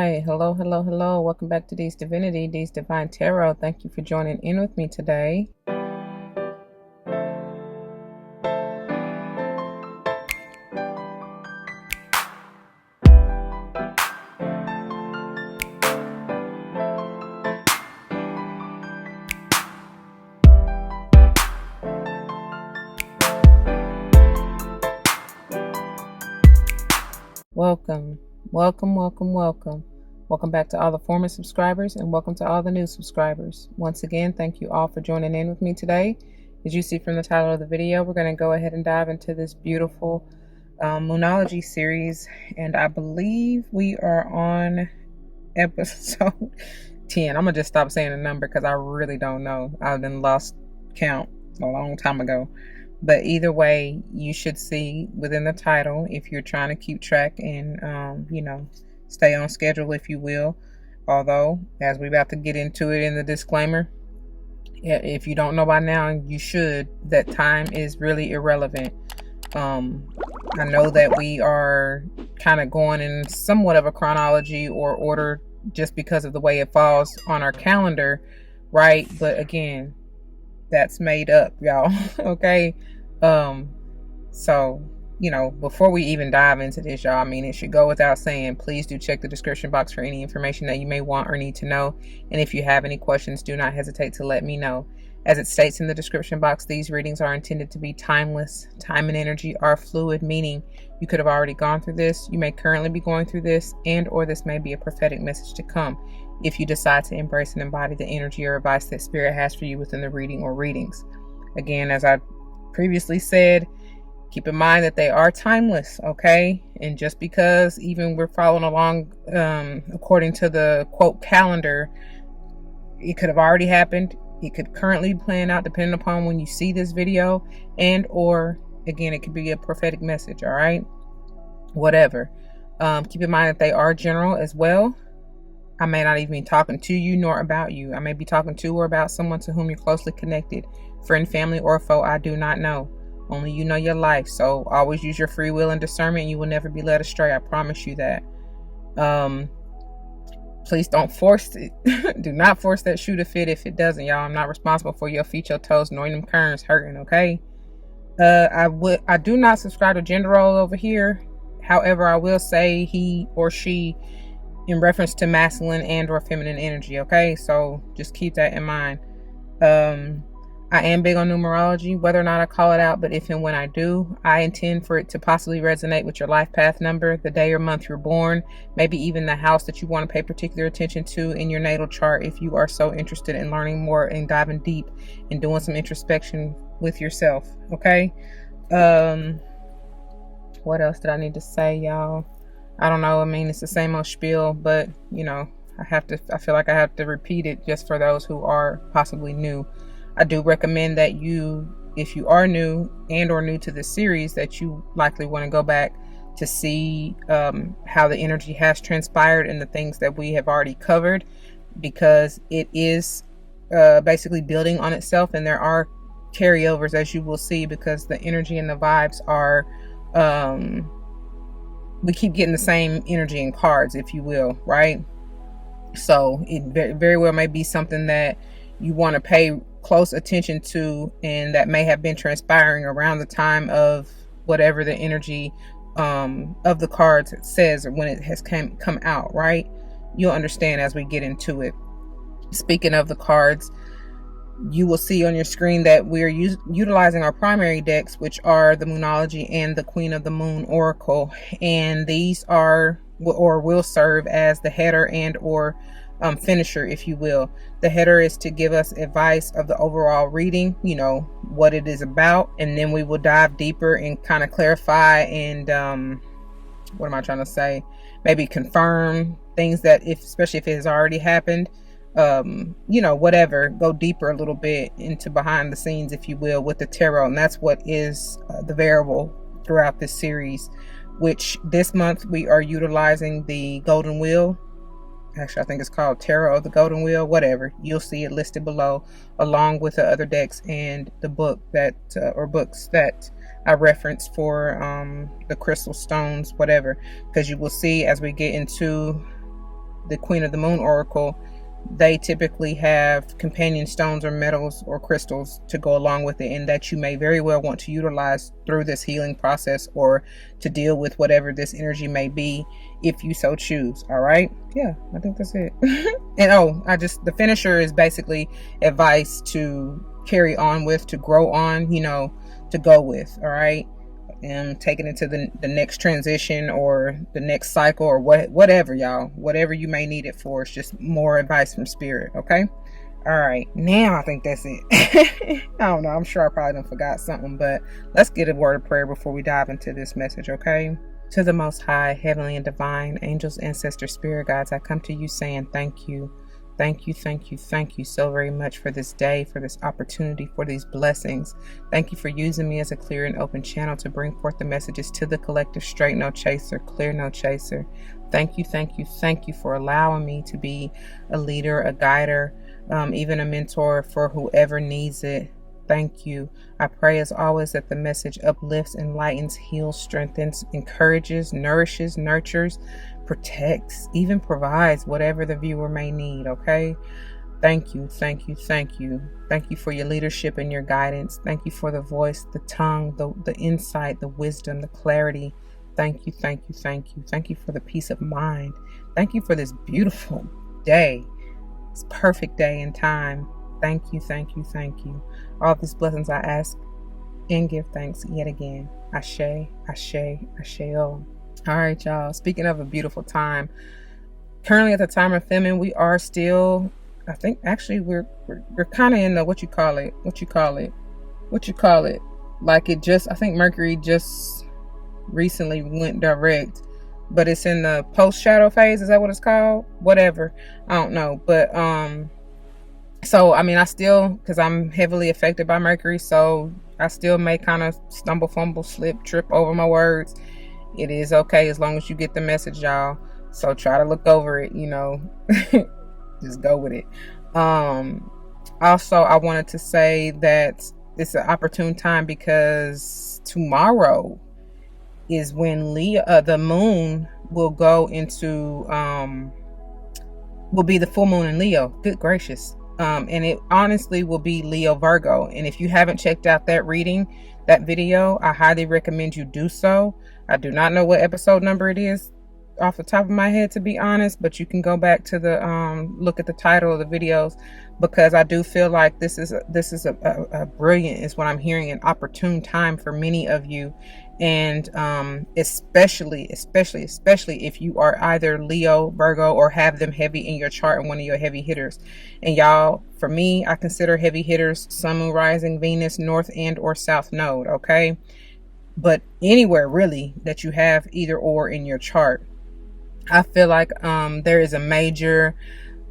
Hi, hello, hello, hello. Welcome back to D's Divinity, D's Divine Tarot. Thank you for joining in with me today. Welcome, welcome, welcome, welcome. Welcome back to all the former subscribers and welcome to all the new subscribers. Once again, thank you all for joining in with me today. As you see from the title of the video, we're going to go ahead and dive into this beautiful Moonology series. And I believe we are on episode 10. I'm going to just stop saying the number because I really don't know. I've been lost count a long time ago. But either way, you should see within the title if you're trying to keep track and, stay on schedule, if you will. Although, as we're about to get into it in the disclaimer, if you don't know by now, you should, that time is really irrelevant. I know that we are kind of going in somewhat of a chronology or order just because of the way it falls on our calendar, right? But again, that's made up, y'all. Okay. So, before we even dive into this, y'all, it should go without saying, please do check the description box for any information that you may want or need to know. And if you have any questions, do not hesitate to let me know. As it states in the description box, these readings are intended to be timeless. Time and energy are fluid, meaning you could have already gone through this, you may currently be going through this, and or this may be a prophetic message to come if you decide to embrace and embody the energy or advice that Spirit has for you within the reading or readings. Again, as I previously said, keep in mind that they are timeless, okay? And just because even we're following along according to the quote calendar, it could have already happened. It could currently be playing out depending upon when you see this video, and or again, it could be a prophetic message, all right? Whatever. Keep in mind that they are general as well. I may not even be talking to you nor about you. I may be talking to or about someone to whom you're closely connected, friend, family, or foe. I do not know. Only you know your life. So always use your free will and discernment. And you will never be led astray. I promise you that. Please don't force it. Do not force that shoe to fit if it doesn't, y'all. I'm not responsible for your feet, your toes, nor them curves hurting, okay? I do not subscribe to gender role over here. However, I will say he or she in reference to masculine and or feminine energy, okay? So just keep that in mind. I am big on numerology, whether or not I call it out, but if and when I do, I intend for it to possibly resonate with your life path number, the day or month you're born, maybe even the house that you want to pay particular attention to in your natal chart if you are so interested in learning more and diving deep and doing some introspection with yourself, okay? What else did I need to say, y'all? I don't know. It's the same old spiel, but I feel like I have to repeat it just for those who are possibly new. I do recommend that if you are new and or new to this series, that you likely want to go back to see how the energy has transpired and the things that we have already covered, because it is basically building on itself, and there are carryovers, as you will see, because the energy and the vibes are we keep getting the same energy and cards, if you will, right? So it very well may be something that you want to pay close attention to, and that may have been transpiring around the time of whatever the energy of the cards says, or when it has come out, right? You'll understand as we get into it. Speaking of the cards, you will see on your screen that we're utilizing our primary decks, which are the Moonology and the Queen of the Moon Oracle, and these are or will serve as the header and or finisher, if you will. The header is to give us advice of the overall reading, what it is about, and then we will dive deeper and kind of clarify and what am I trying to say? Maybe confirm things that, especially if it has already happened, whatever, go deeper a little bit into behind the scenes, if you will, with the tarot. And that's what is the variable throughout this series, which this month we are utilizing the Golden Wheel. Actually, I think it's called Tarot of the Golden Wheel, whatever. You'll see it listed below, along with the other decks and the book or books that I referenced for the crystal stones, whatever. Because you will see as we get into the Queen of the Moon Oracle, they typically have companion stones or metals or crystals to go along with it, and that you may very well want to utilize through this healing process or to deal with whatever this energy may be, if you so choose. All right. Yeah, I think that's it. And the finisher is basically advice to carry on with, to grow on, to go with. All right. And take it into the next transition or the next cycle or whatever, y'all, whatever you may need it for. It's just more advice from spirit. Okay. All right. Now I think that's it. I don't know. I'm sure I probably done forgot something, but let's get a word of prayer before we dive into this message. Okay. To the Most High, heavenly and divine, angels, ancestors, spirit guides, I come to you saying thank you. Thank you, thank you, thank you so very much for this day, for this opportunity, for these blessings. Thank you for using me as a clear and open channel to bring forth the messages to the collective, straight no chaser, clear no chaser. Thank you, thank you, thank you for allowing me to be a leader, a guider, even a mentor for whoever needs it. Thank you. I pray as always that the message uplifts, enlightens, heals, strengthens, encourages, nourishes, nurtures, protects, even provides whatever the viewer may need. Okay. Thank you. Thank you. Thank you. Thank you for your leadership and your guidance. Thank you for the voice, the tongue, the insight, the wisdom, the clarity. Thank you. Thank you. Thank you. Thank you for the peace of mind. Thank you for this beautiful day. It's perfect day and time. Thank you. Thank you. Thank you. All these blessings I ask and give thanks yet again. Ashe, ashe, ashe. Oh. All right, y'all. Speaking of a beautiful time, currently at the time of filming, we are still, I think actually we're kind of in the, what you call it. Like I think Mercury just recently went direct, but it's in the post shadow phase. Is that what it's called? Whatever. I don't know. But, so, I mean, because I'm heavily affected by Mercury, so I still may kind of stumble, fumble, slip, trip over my words. It is okay as long as you get the message, y'all. So try to look over it, just go with it. Also, I wanted to say that it's an opportune time because tomorrow is when the moon will go into, will be the full moon in Leo. Good gracious. And it honestly will be Leo Virgo. And if you haven't checked out that video, I highly recommend you do so. I do not know what episode number it is off the top of my head, to be honest, but you can go back to the look at the title of the videos, because I do feel like this is a brilliant, is what I'm hearing, an opportune time for many of you. And especially if you are either Leo, Virgo, or have them heavy in your chart and one of your heavy hitters. And y'all, for me, I consider heavy hitters Sun, Moon, Rising, Venus, North and or South Node. Okay. But anywhere really that you have either or in your chart, I feel like there is a major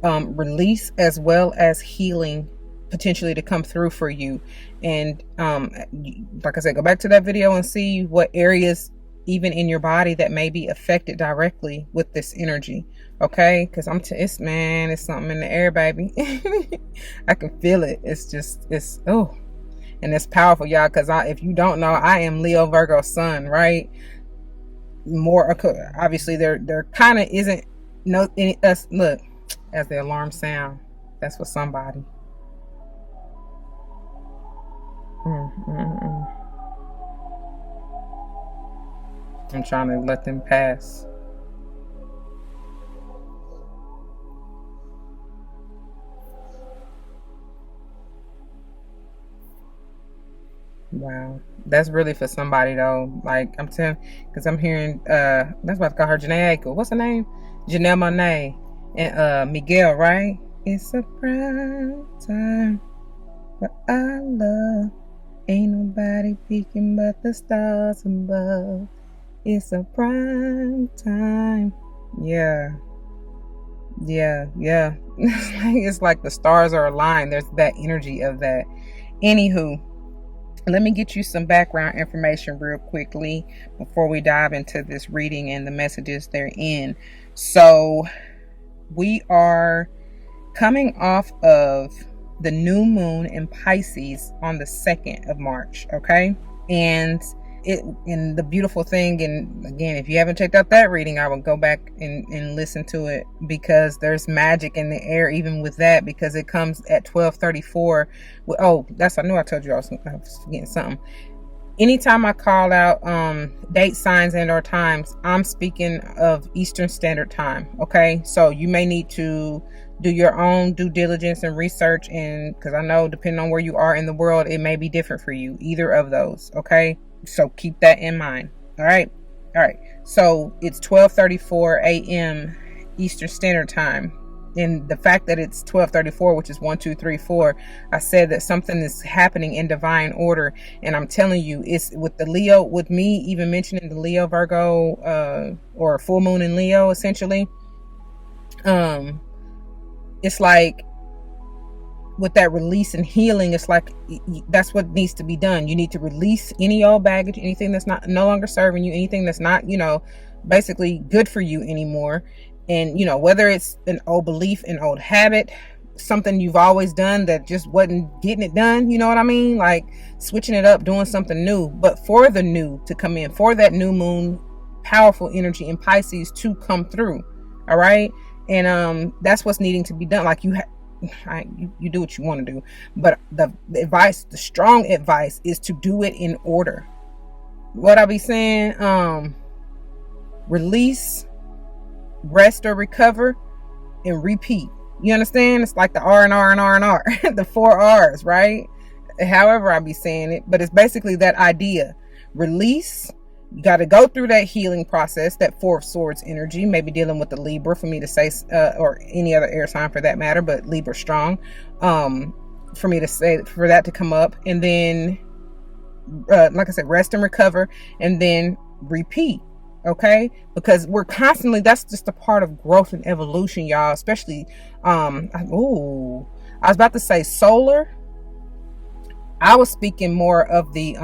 release as well as healing potentially to come through for you. And like I said, go back to that video and see what areas even in your body that may be affected directly with this energy. Okay, because it's something in the air, baby. I can feel it. And it's powerful, y'all, because if you don't know, I am Leo Virgo Sun, right? More obviously there kind of isn't us. Look, as the alarm sound, that's for somebody. I'm trying to let them pass. Wow, that's really for somebody though. Like I'm telling, because I'm hearing that's why I call her Janae Aiko. What's her name? Janelle Monáe and Miguel, right? It's a prime time for our love. Ain't nobody peeking but the stars above. It's a prime time. Yeah. It's like the stars are aligned. There's that energy of that. Anywho, let me get you some background information real quickly before we dive into this reading and the messages therein. So we are coming off of the new moon in Pisces on the 2nd of March, okay? And and the beautiful thing, and again, if you haven't checked out that reading, I would go back and listen to it, because there's magic in the air even with that, because it comes at 12:34. Oh, I knew I told you I was forgetting something. Anytime I call out date signs and or times, I'm speaking of Eastern Standard Time. Okay, so you may need to do your own due diligence and research, and because I know depending on where you are in the world, it may be different for you, either of those. Okay, so keep that in mind. All right. So it's 12:34 a.m. Eastern Standard Time. And the fact that it's 12:34, which is 1, 2, 3, 4, I said that something is happening in divine order. And I'm telling you, it's with the Leo, with me even mentioning the Leo Virgo, or full moon in Leo, essentially. It's like with that release and healing, it's like that's what needs to be done. You need to release any old baggage, anything that's no longer serving you, anything that's not, basically good for you anymore. And, whether it's an old belief, an old habit, something you've always done that just wasn't getting it done, you know what I mean? Like switching it up, doing something new, but for the new to come in, for that new moon, powerful energy in Pisces to come through. All right. And that's what's needing to be done. Like you do what you want to do, but the advice, the strong advice, is to do it in order. What I be saying, release, rest or recover, and repeat. You understand? It's like the R and R and R and R, the 4 R's, right? However I be saying it, but it's basically that idea. Release. You got to go through that healing process, that 4 of Swords energy, maybe dealing with the Libra for me to say, or any other air sign for that matter, but Libra strong, for me to say, for that to come up. And then, like I said, rest and recover, and then repeat. Okay, because we're constantly, that's just a part of growth and evolution, y'all. Especially I was about to say solar. I was speaking more of the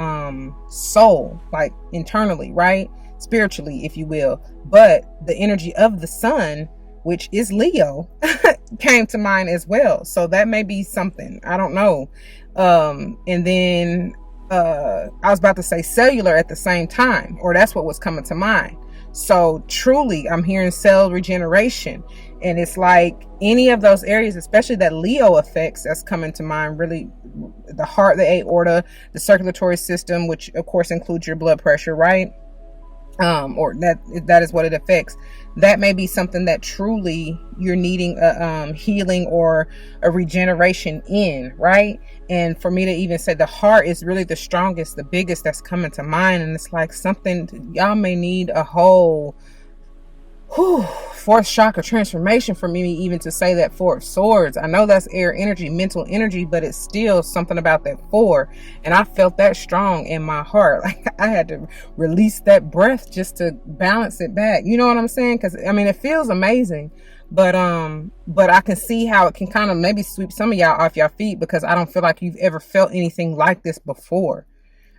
soul, like internally, right? Spiritually, if you will. But the energy of the sun, which is Leo, came to mind as well. So that may be something, I don't know. And then I was about to say cellular at the same time, or that's what was coming to mind. So truly, I'm hearing cell regeneration, and it's like any of those areas, especially that Leo effects that's coming to mind, really the heart, the aorta, the circulatory system, which of course includes your blood pressure, right? Or that is what it affects. That may be something that truly you're needing a healing or a regeneration in, right? And for me to even say the heart is really the strongest, the biggest that's coming to mind. And it's like something y'all may need a whole 4th chakra transformation for me even to say that 4 of Swords. I know that's air energy, mental energy, but it's still something about that 4. And I felt that strong in my heart. Like I had to release that breath just to balance it back. You know what I'm saying? Because I mean, it feels amazing, but I can see how it can kind of maybe sweep some of y'all off your feet, because I don't feel like you've ever felt anything like this before.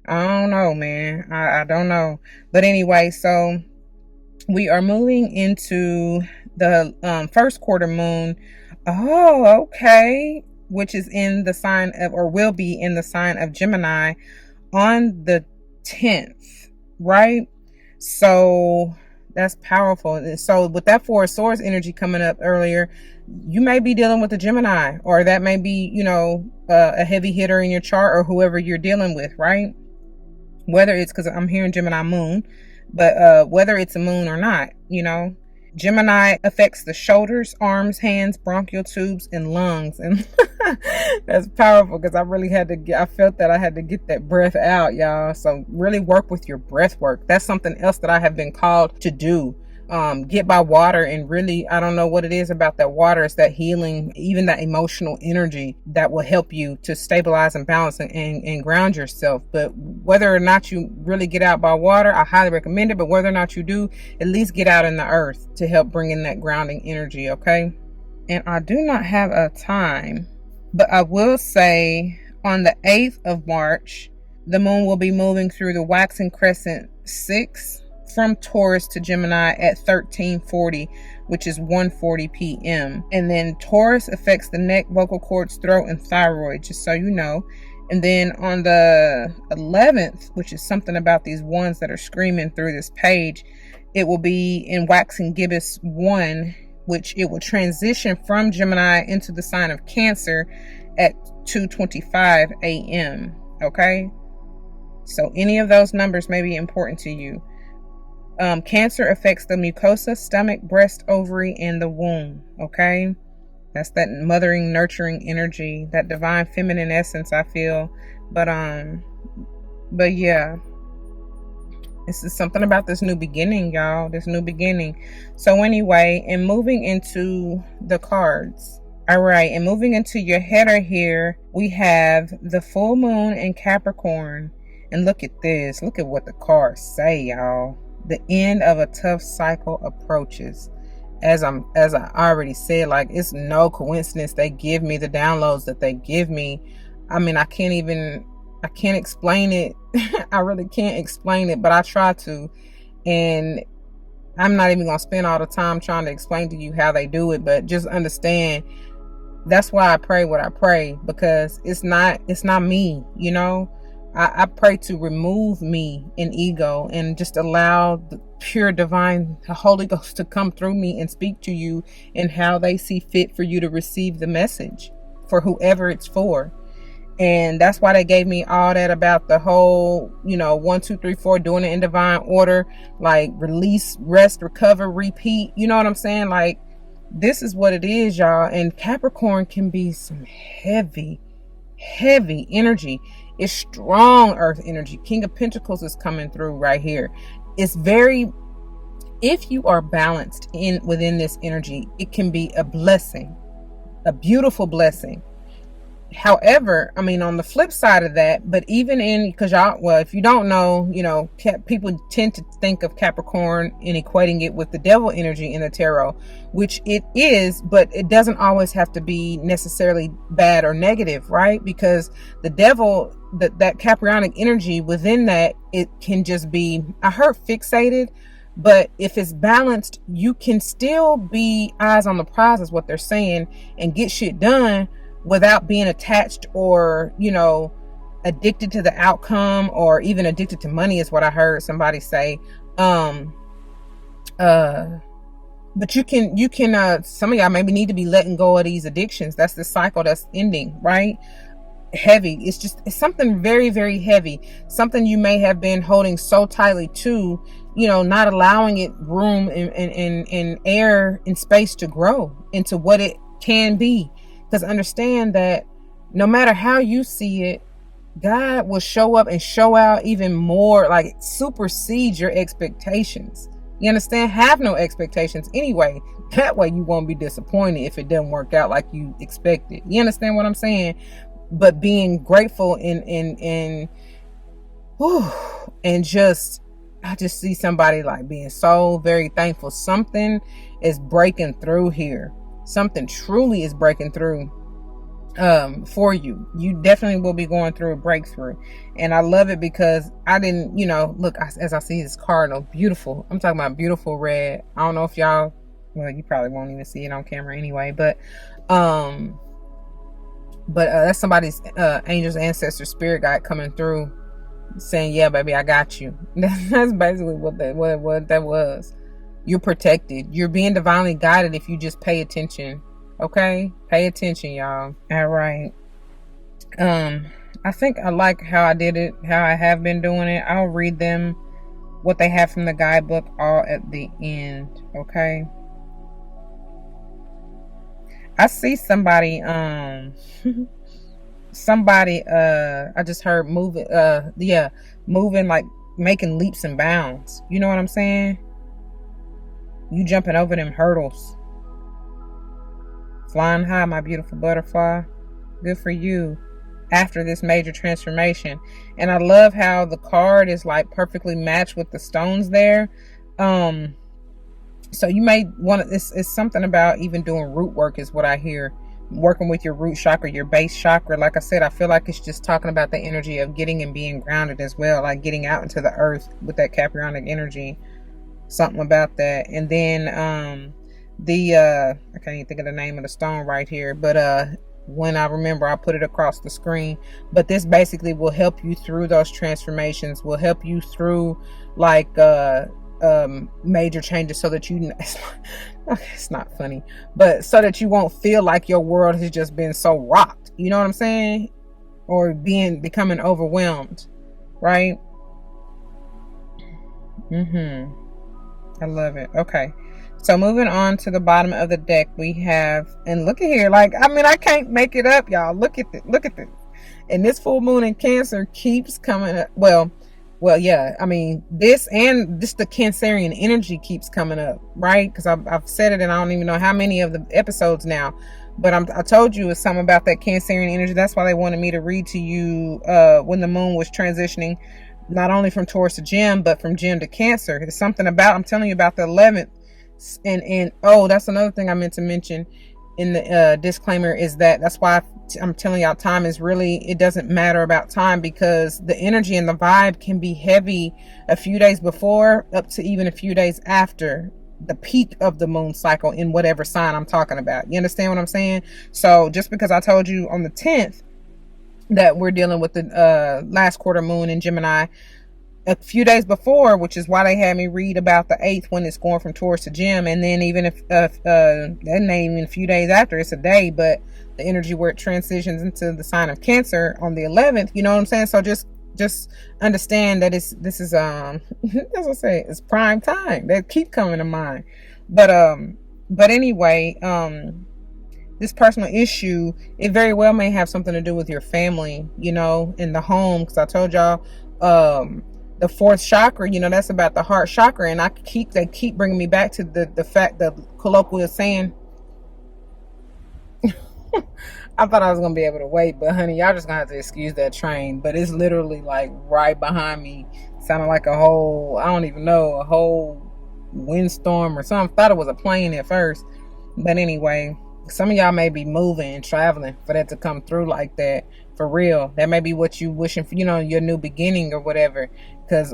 I don't know, man. I don't know. But anyway, so we are moving into the first quarter moon. Oh, okay. Which is in the sign of, or will be in the sign of Gemini on the 10th, right? So that's powerful. So with that 4 of Swords energy coming up earlier, you may be dealing with a Gemini, or that may be, a heavy hitter in your chart, or whoever you're dealing with, right? Whether it's, because I'm hearing Gemini moon, but whether it's a moon or not, Gemini affects the shoulders, arms, hands, bronchial tubes, and lungs. And that's powerful, because I really I felt that I had to get that breath out, y'all. So really work with your breath work. That's something else that I have been called to do. Get by water, and really, I don't know what it is about that water. It's that healing, even that emotional energy that will help you to stabilize and balance and ground yourself. But whether or not you really get out by water, I highly recommend it. But whether or not you do, at least get out in the earth to help bring in that grounding energy. Okay. And I do not have a time, but I will say on the 8th of March, the moon will be moving through the waxing crescent 6 from Taurus to Gemini at 1340, which is 1:40 p.m. And then Taurus affects the neck, vocal cords, throat, and thyroid, just so you know. And then on the 11th, which is something about these ones that are screaming through this page, it will be in waxing gibbous 1, which it will transition from Gemini into the sign of Cancer at 2:25 a.m. Okay, so any of those numbers may be important to you. Cancer affects the mucosa, stomach, breast, ovary, and the womb. Okay, that's that mothering, nurturing energy, that divine feminine essence, I feel. But yeah, this is something about this new beginning, y'all. This new beginning. So anyway, and moving into the cards. All right, and moving into your header here, we have the full moon in Capricorn. And look at this. Look at what the cards say, y'all. The end of a tough cycle approaches. As I already said, like, it's no coincidence they give me the downloads that they give me. I mean, I can't explain it. I really can't explain it, but I try to. And I'm not even going to spend all the time trying to explain to you how they do it, but just understand that's why I pray what I pray, because it's not me, you know. I pray to remove me and ego and just allow the pure divine Holy Ghost to come through me and speak to you in how they see fit for you to receive the message for whoever it's for. And that's why they gave me all that about the whole, 1, 2, 3, 4, doing it in divine order, like release, rest, recover, repeat. You know what I'm saying? Like, this is what it is, y'all. And Capricorn can be some heavy energy. It's strong earth energy. King of Pentacles is coming through right here. It's very, if you are balanced within this energy, it can be a blessing, a beautiful blessing. However, I mean, on the flip side of that, but even because if you don't know, people tend to think of Capricorn and equating it with the devil energy in the tarot, which it is, but it doesn't always have to be necessarily bad or negative, right? Because the devil, that Capricornic energy within that, it can just be, I heard fixated, but if it's balanced, you can still be eyes on the prize, is what they're saying, and get shit done without being attached or, addicted to the outcome, or even addicted to money, is what I heard somebody say. But you can some of y'all maybe need to be letting go of these addictions. That's the cycle that's ending, right? Heavy. It's something very, very heavy. Something you may have been holding so tightly to, not allowing it room and air and space to grow into what it can be. Because understand that no matter how you see it, God will show up and show out even more, like supersede your expectations. You understand? Have no expectations anyway. That way you won't be disappointed if it doesn't work out like you expected. You understand what I'm saying? But being grateful and just, I just see somebody like being so very thankful. Something is breaking through here. Something truly is breaking through for you. You definitely will be going through a breakthrough. And I love it because I didn't, look, as I see this cardinal, beautiful. I'm talking about beautiful red. I don't know if y'all, well, you probably won't even see it on camera anyway, but that's somebody's angel's ancestor spirit guide coming through saying, yeah, baby, I got you. That's basically what that was. You're protected. You're being divinely guided if you just pay attention. Okay? Pay attention, y'all. All right. I think I like how I did it, how I have been doing it. I'll read them, what they have from the guidebook, all at the end. Okay? I see somebody, I just heard moving, moving, like making leaps and bounds. You know what I'm saying? You jumping over them hurdles. Flying high, my beautiful butterfly. Good for you after this major transformation. And I love how the card is like perfectly matched with the stones there. So you may want to, it's something about even doing root work is what I hear. Working with your root chakra, your base chakra. Like I said, I feel like it's just talking about the energy of getting and being grounded as well. Like getting out into the earth with that Capricornic energy. Something about that. And then I can't even think of the name of the stone right here, but when I remember, I'll put it across the screen. But this basically will help you through those transformations, will help you through like major changes, so that you it's not funny, but so that you won't feel like your world has just been so rocked, you know what I'm saying, or becoming overwhelmed, right? I love it. Okay, so moving on to the bottom of the deck, we have, and look at here, like, I mean, I can't make it up, y'all. Look at this. And this full moon in Cancer keeps coming up. Well, yeah. I mean, this the Cancerian energy keeps coming up, right? Because I've said it, and I don't even know how many of the episodes now. But I told you it's something about that Cancerian energy. That's why they wanted me to read to you when the moon was transitioning, not only from Taurus to Gem, but from Gem to Cancer. There's something about, I'm telling you about the 11th. And oh, that's another thing I meant to mention in the disclaimer, is that's why I'm telling y'all, time is really, it doesn't matter about time, because the energy and the vibe can be heavy a few days before up to even a few days after the peak of the moon cycle in whatever sign I'm talking about. You understand what I'm saying? So just because I told you on the 10th that we're dealing with the last quarter moon in Gemini, a few days before, which is why they had me read about the 8th when it's going from Taurus to Gem, and then even if that ain't even a few days after, it's a day, but the energy where it transitions into the sign of Cancer on the 11th, you know what I'm saying? So just understand that this is as I say, it's prime time. They keep coming to mind, but anyway, this personal issue, it very well may have something to do with your family, you know, in the home, because I told y'all the 4th chakra, you know, that's about the heart chakra, and they keep bringing me back to the fact that colloquial saying. I thought I was gonna be able to wait, but honey, y'all just gonna have to excuse that train. But it's literally like right behind me, sounding like a whole windstorm or something. Thought it was a plane at first, but anyway, some of y'all may be moving and traveling for that to come through like that. For real, that may be what you wishing for, you know, your new beginning or whatever. Because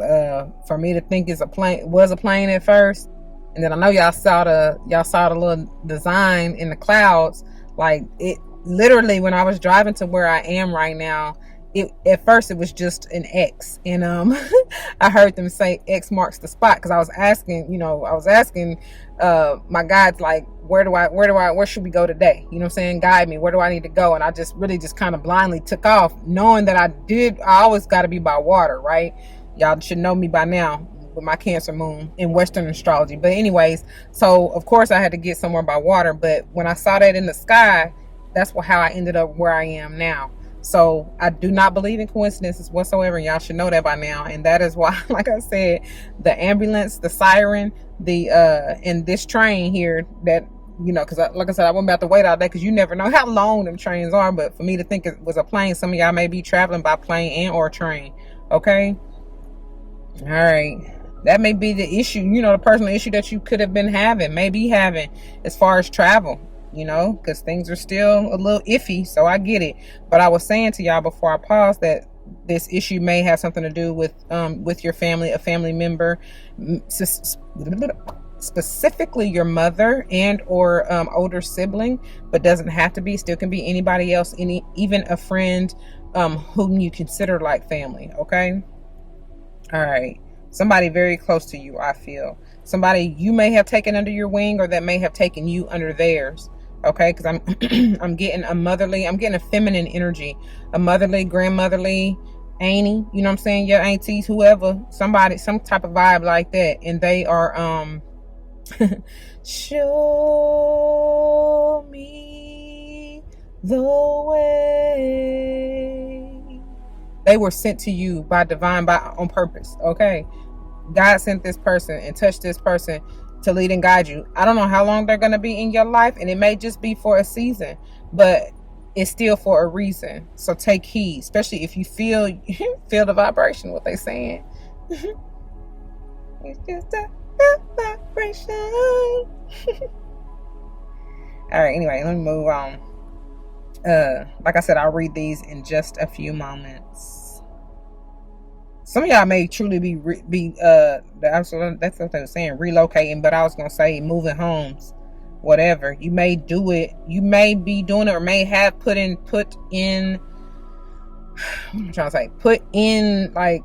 for me to think it was a plane at first, and then I know y'all saw the little design in the clouds. Like, it literally, when I was driving to where I am right now, at first it was just an X, and I heard them say X marks the spot, because I was asking my guides, like, where should we go today? You know what I'm saying? Guide me. Where do I need to go? And I just really just kind of blindly took off, knowing that I always got to be by water, right? Y'all should know me by now with my Cancer moon in Western astrology. But anyways, so of course I had to get somewhere by water. But when I saw that in the sky, that's how I ended up where I am now. So I do not believe in coincidences whatsoever. Y'all should know that by now. And that is why, like I said, the ambulance, the siren, in this train here, that, you know, because like I said, I wasn't about to wait all day, because you never know how long them trains are. But for me to think it was a plane, some of y'all may be traveling by plane and or train. Okay. All right. That may be the issue, you know, the personal issue that you could have been having, maybe having, as far as travel, you know, because things are still a little iffy. So I get it. But I was saying to y'all before I paused that this issue may have something to do with your family, a family member, specifically your mother and or older sibling, but doesn't have to be. Still can be anybody else, even a friend whom you consider like family. Okay. All right. Somebody very close to you, I feel. Somebody you may have taken under your wing, or that may have taken you under theirs. Okay, because I'm getting I'm getting a feminine energy, a motherly, grandmotherly, auntie, you know what I'm saying? Your aunties, whoever, somebody, some type of vibe like that. And they are show me the way. They were sent to you by divine, on purpose. Okay, God sent this person and touched this person to lead and guide you. I don't know how long they're going to be in your life, and it may just be for a season, but it's still for a reason. So take heed, especially if you feel the vibration, what they saying. It's just a vibration. All right, anyway, let me move on. Like I said, I'll read these in just a few moments. Some of y'all may truly be that's what they were saying, relocating, but I was gonna say moving homes. whatever. You may do it, you may be doing it, or may have put in I'm trying to say, like,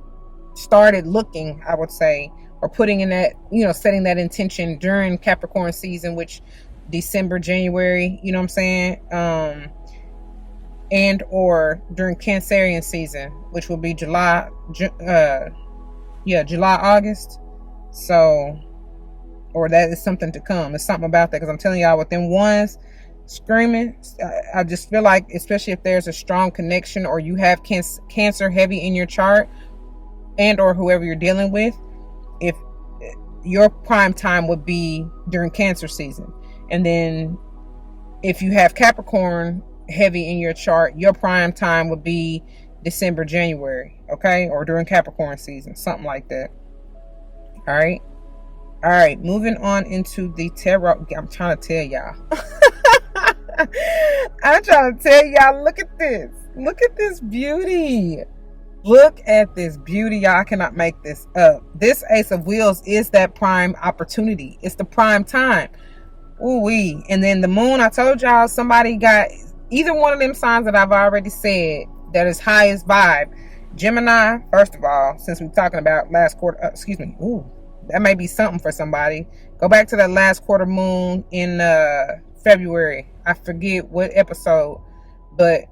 started looking, I would say, or putting in that, setting that intention during Capricorn season, which December, January, you know what I'm saying? And or during Cancerian season, which will be July, August. So, or that is something to come. It's something about that, because I'm telling y'all, with them ones screaming, I just feel like, especially if there's a strong connection, or you have cancer heavy in your chart, and or whoever you're dealing with, if your prime time would be during Cancer season. And then if you have Capricorn heavy in your chart, your prime time would be December, January, okay? Or during Capricorn season, something like that. All right, moving on into the tarot. I'm trying to tell y'all. Look at this beauty. Look at this beauty, y'all. I cannot make this up. This Ace of Wheels is that prime opportunity. It's the prime time. Ooh-wee. And then the moon, I told y'all, somebody got either one of them signs that I've already said that is highest vibe. Gemini, first of all, since we're talking about last quarter, that may be something for somebody. Go back to that last quarter moon in February. I forget what episode, but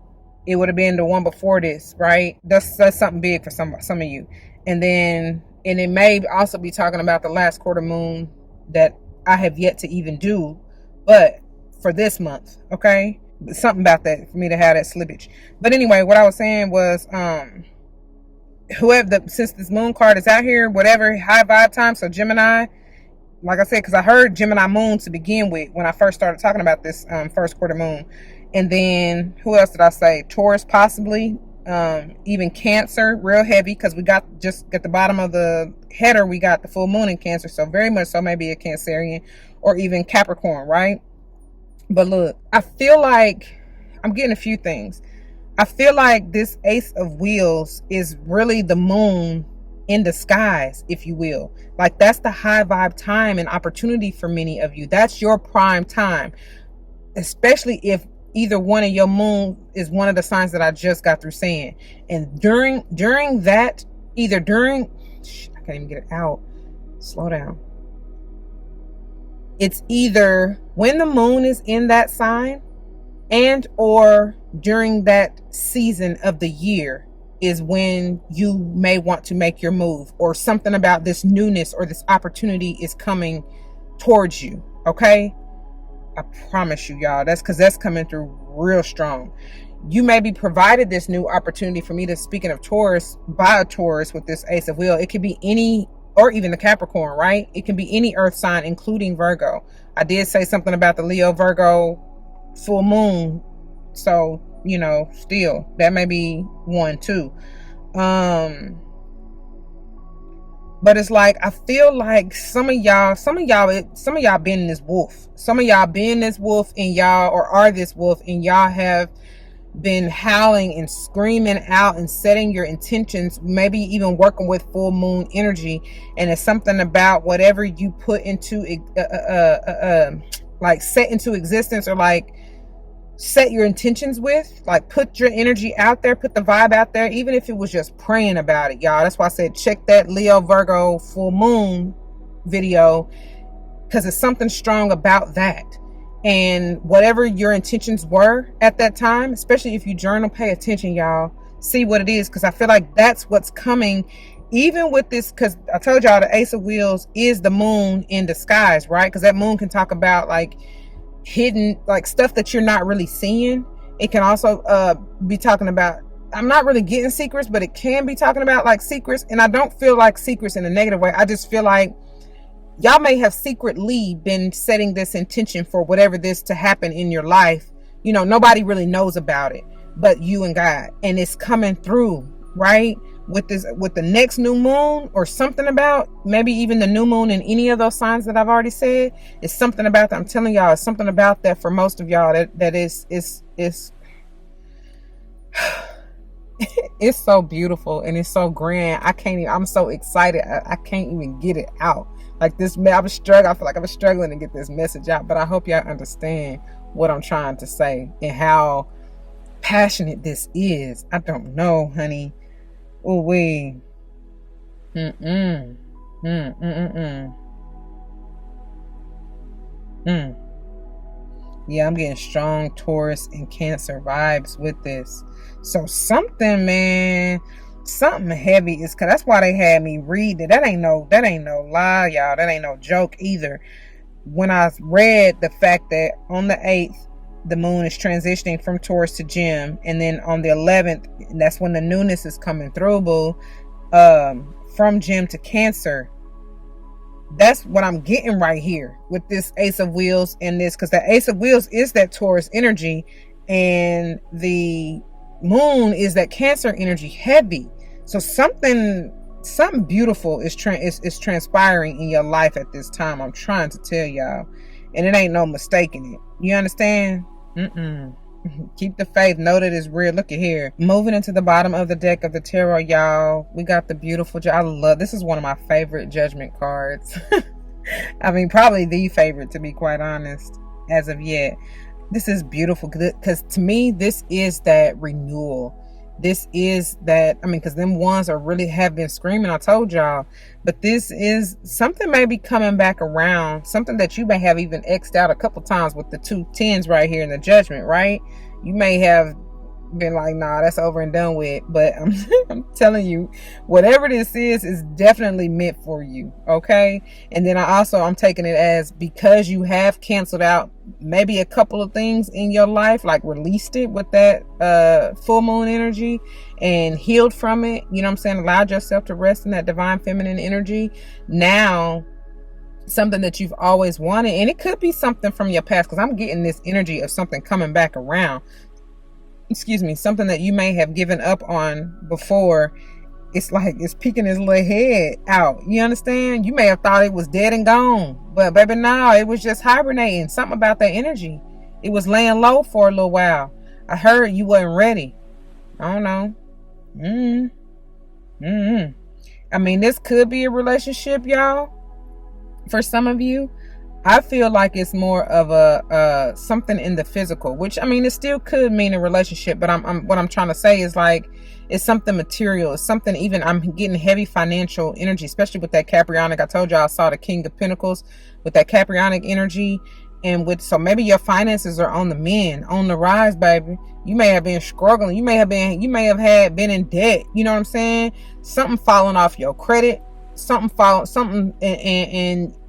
it would have been the one before this, right? That's something big for some of you. And it may also be talking about the last quarter moon that I have yet to even do, but for this month, okay? Something about that for me to have that slippage. But anyway, what I was saying was, since this moon card is out here, whatever, high vibe time. So Gemini, like I said, because I heard Gemini moon to begin with when I first started talking about this first quarter moon. And then who else did I say? Taurus, possibly, even Cancer, real heavy, because we got just at the bottom of the header, we got the full moon in Cancer. So very much so maybe a Cancerian, or even Capricorn, right? But look, I feel like I'm getting a few things. I feel like this Ace of Wheels is really the moon in disguise, if you will. Like, that's the high vibe time and opportunity for many of you. That's your prime time, especially if either one of your moon is one of the signs that I just got through saying. And during that, I can't even get it out. Slow down. It's either when the moon is in that sign, and or during that season of the year is when you may want to make your move, or something about this newness or this opportunity is coming towards you. Okay, I promise you, y'all, that's because that's coming through real strong. You may be provided this new opportunity. For me, to speaking of Taurus, by a Taurus with this Ace of Wheels, it could be any, or even the Capricorn, right? It can be any earth sign, including Virgo. I did say something about the Leo Virgo full moon, so still that may be one too. But it's like, I feel like some of y'all been this wolf. Some of y'all been this wolf, and y'all, or are this wolf, and y'all have been howling and screaming out and setting your intentions, maybe even working with full moon energy. And it's something about whatever you put into like set into existence, or like set your intentions with, like put your energy out there, put the vibe out there, even if it was just praying about it, y'all. That's why I said check that Leo Virgo full moon video, because it's something strong about that. And whatever your intentions were at that time, especially if you journal, pay attention, y'all, see what it is, because I feel like that's what's coming, even with this, because I told y'all the Ace of Wheels is the moon in disguise, right? Because that moon can talk about like hidden, like stuff that you're not really seeing. It can also be talking about, I'm not really getting secrets, but it can be talking about like secrets. And I don't feel like secrets in a negative way. I just feel like y'all may have secretly been setting this intention for whatever this to happen in your life. Nobody really knows about it but you and God, and it's coming through, right? With the next new moon, or something about maybe even the new moon in any of those signs that I've already said. It's something about that. I'm telling y'all, it's something about that for most of y'all that is it's so beautiful and it's so grand. I'm so excited. I can't even get it out. Like this, I was struggling. I feel like I was struggling to get this message out, but I hope y'all understand what I'm trying to say and how passionate this is. I don't know, honey. Oh, wait. Mm-mm. Mm-mm-mm-mm. Mm. Yeah, I'm getting strong Taurus and Cancer vibes with this. So something, man, something heavy is, cause that's why they had me read it. That ain't no lie, y'all. That ain't no joke either. When I read the fact that on the 8th, the moon is transitioning from Taurus to Gem, and then on the 11th, that's when the newness is coming through, boo, from Gem to Cancer. That's what I'm getting right here with this Ace of Wheels and this, because the Ace of Wheels is that Taurus energy, and the moon is that Cancer energy heavy. So something beautiful is transpiring in your life at this time. I'm trying to tell y'all, and it ain't no mistaking it. You understand? Keep the faith. Know that it's real. Look at here. Moving into the bottom of the deck of the tarot, y'all. We got the beautiful. I love this. Is one of my favorite Judgment cards. I mean, probably the favorite, to be quite honest, as of yet. This is beautiful because to me, this is that renewal. This is that, I mean, because them ones are really have been screaming, I told y'all. But this is something may be coming back around, something that you may have even X'd out a couple times with the 2 10s right here in the Judgment, right? You may have been like, nah, that's over and done with. But I'm telling you, whatever this is definitely meant for you, okay? And then I'm taking it as, because you have canceled out maybe a couple of things in your life, like released it with that full moon energy and healed from it, you know what I'm saying, allowed yourself to rest in that divine feminine energy. Now something that you've always wanted, and it could be something from your past, because I'm getting this energy of something coming back around, something that you may have given up on before. It's like it's peeking his little head out. You understand? You may have thought it was dead and gone, but baby, no, it was just hibernating. Something about that energy. It was laying low for a little while. I heard you wasn't ready. I don't know. I mean, this could be a relationship, y'all. For some of you, I feel like it's more of a something in the physical, which, I mean, it still could mean a relationship, but what I'm trying to say is, like, it's something material. It's something, even I'm getting heavy financial energy, especially with that Caprionic. I told y'all I saw the King of Pentacles with that Caprionic energy, and so maybe your finances are on the mend, on the rise, baby. You may have been struggling. You may have been in debt. You know what I'm saying? Something falling off your credit. And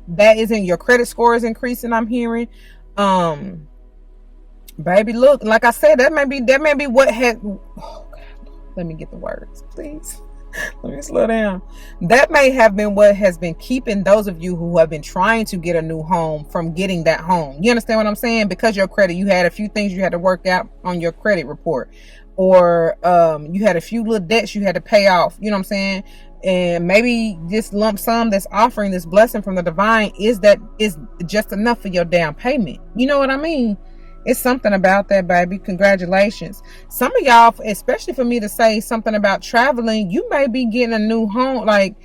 that isn't your credit score is increasing, I'm hearing. Baby, look, like I said, that may be what had, oh God, let me get the words, please. Let me slow down. That may have been what has been keeping those of you who have been trying to get a new home from getting that home. You understand what I'm saying? Because your credit, you had a few things you had to work out on your credit report, or you had a few little debts you had to pay off. You know what I'm saying? And maybe this lump sum that's offering this blessing from the divine is just enough for your down payment. You know what I mean? It's something about that, baby. Congratulations. Some of y'all, especially for me to say something about traveling, you may be getting a new home, like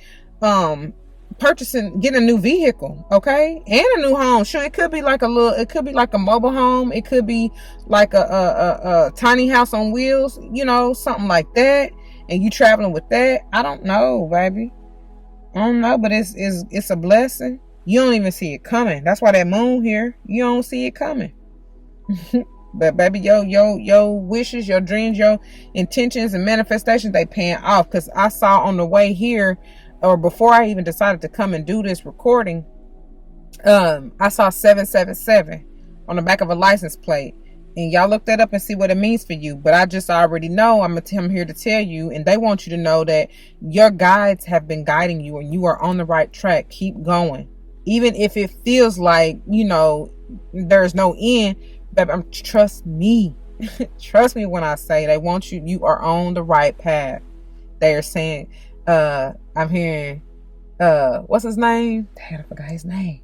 getting a new vehicle, okay? And a new home. Sure, it could be like a mobile home. It could be like a tiny house on wheels, you know, something like that. And you traveling with that. I don't know, baby. I don't know, but it's a blessing. You don't even see it coming. That's why that moon here, you don't see it coming. But baby, your wishes, your dreams, your intentions and manifestations, they paying off. Because I saw on the way here, or before I even decided to come and do this recording, I saw 777 on the back of a license plate. And y'all look that up and see what it means for you. But I just already know, I'm here to tell you, and they want you to know that your guides have been guiding you and you are on the right track. Keep going. Even if it feels like, you know, there's no end, baby, trust me. Trust me when I say they want you are on the right path. They are saying, I'm hearing, what's his name? Damn, I forgot his name.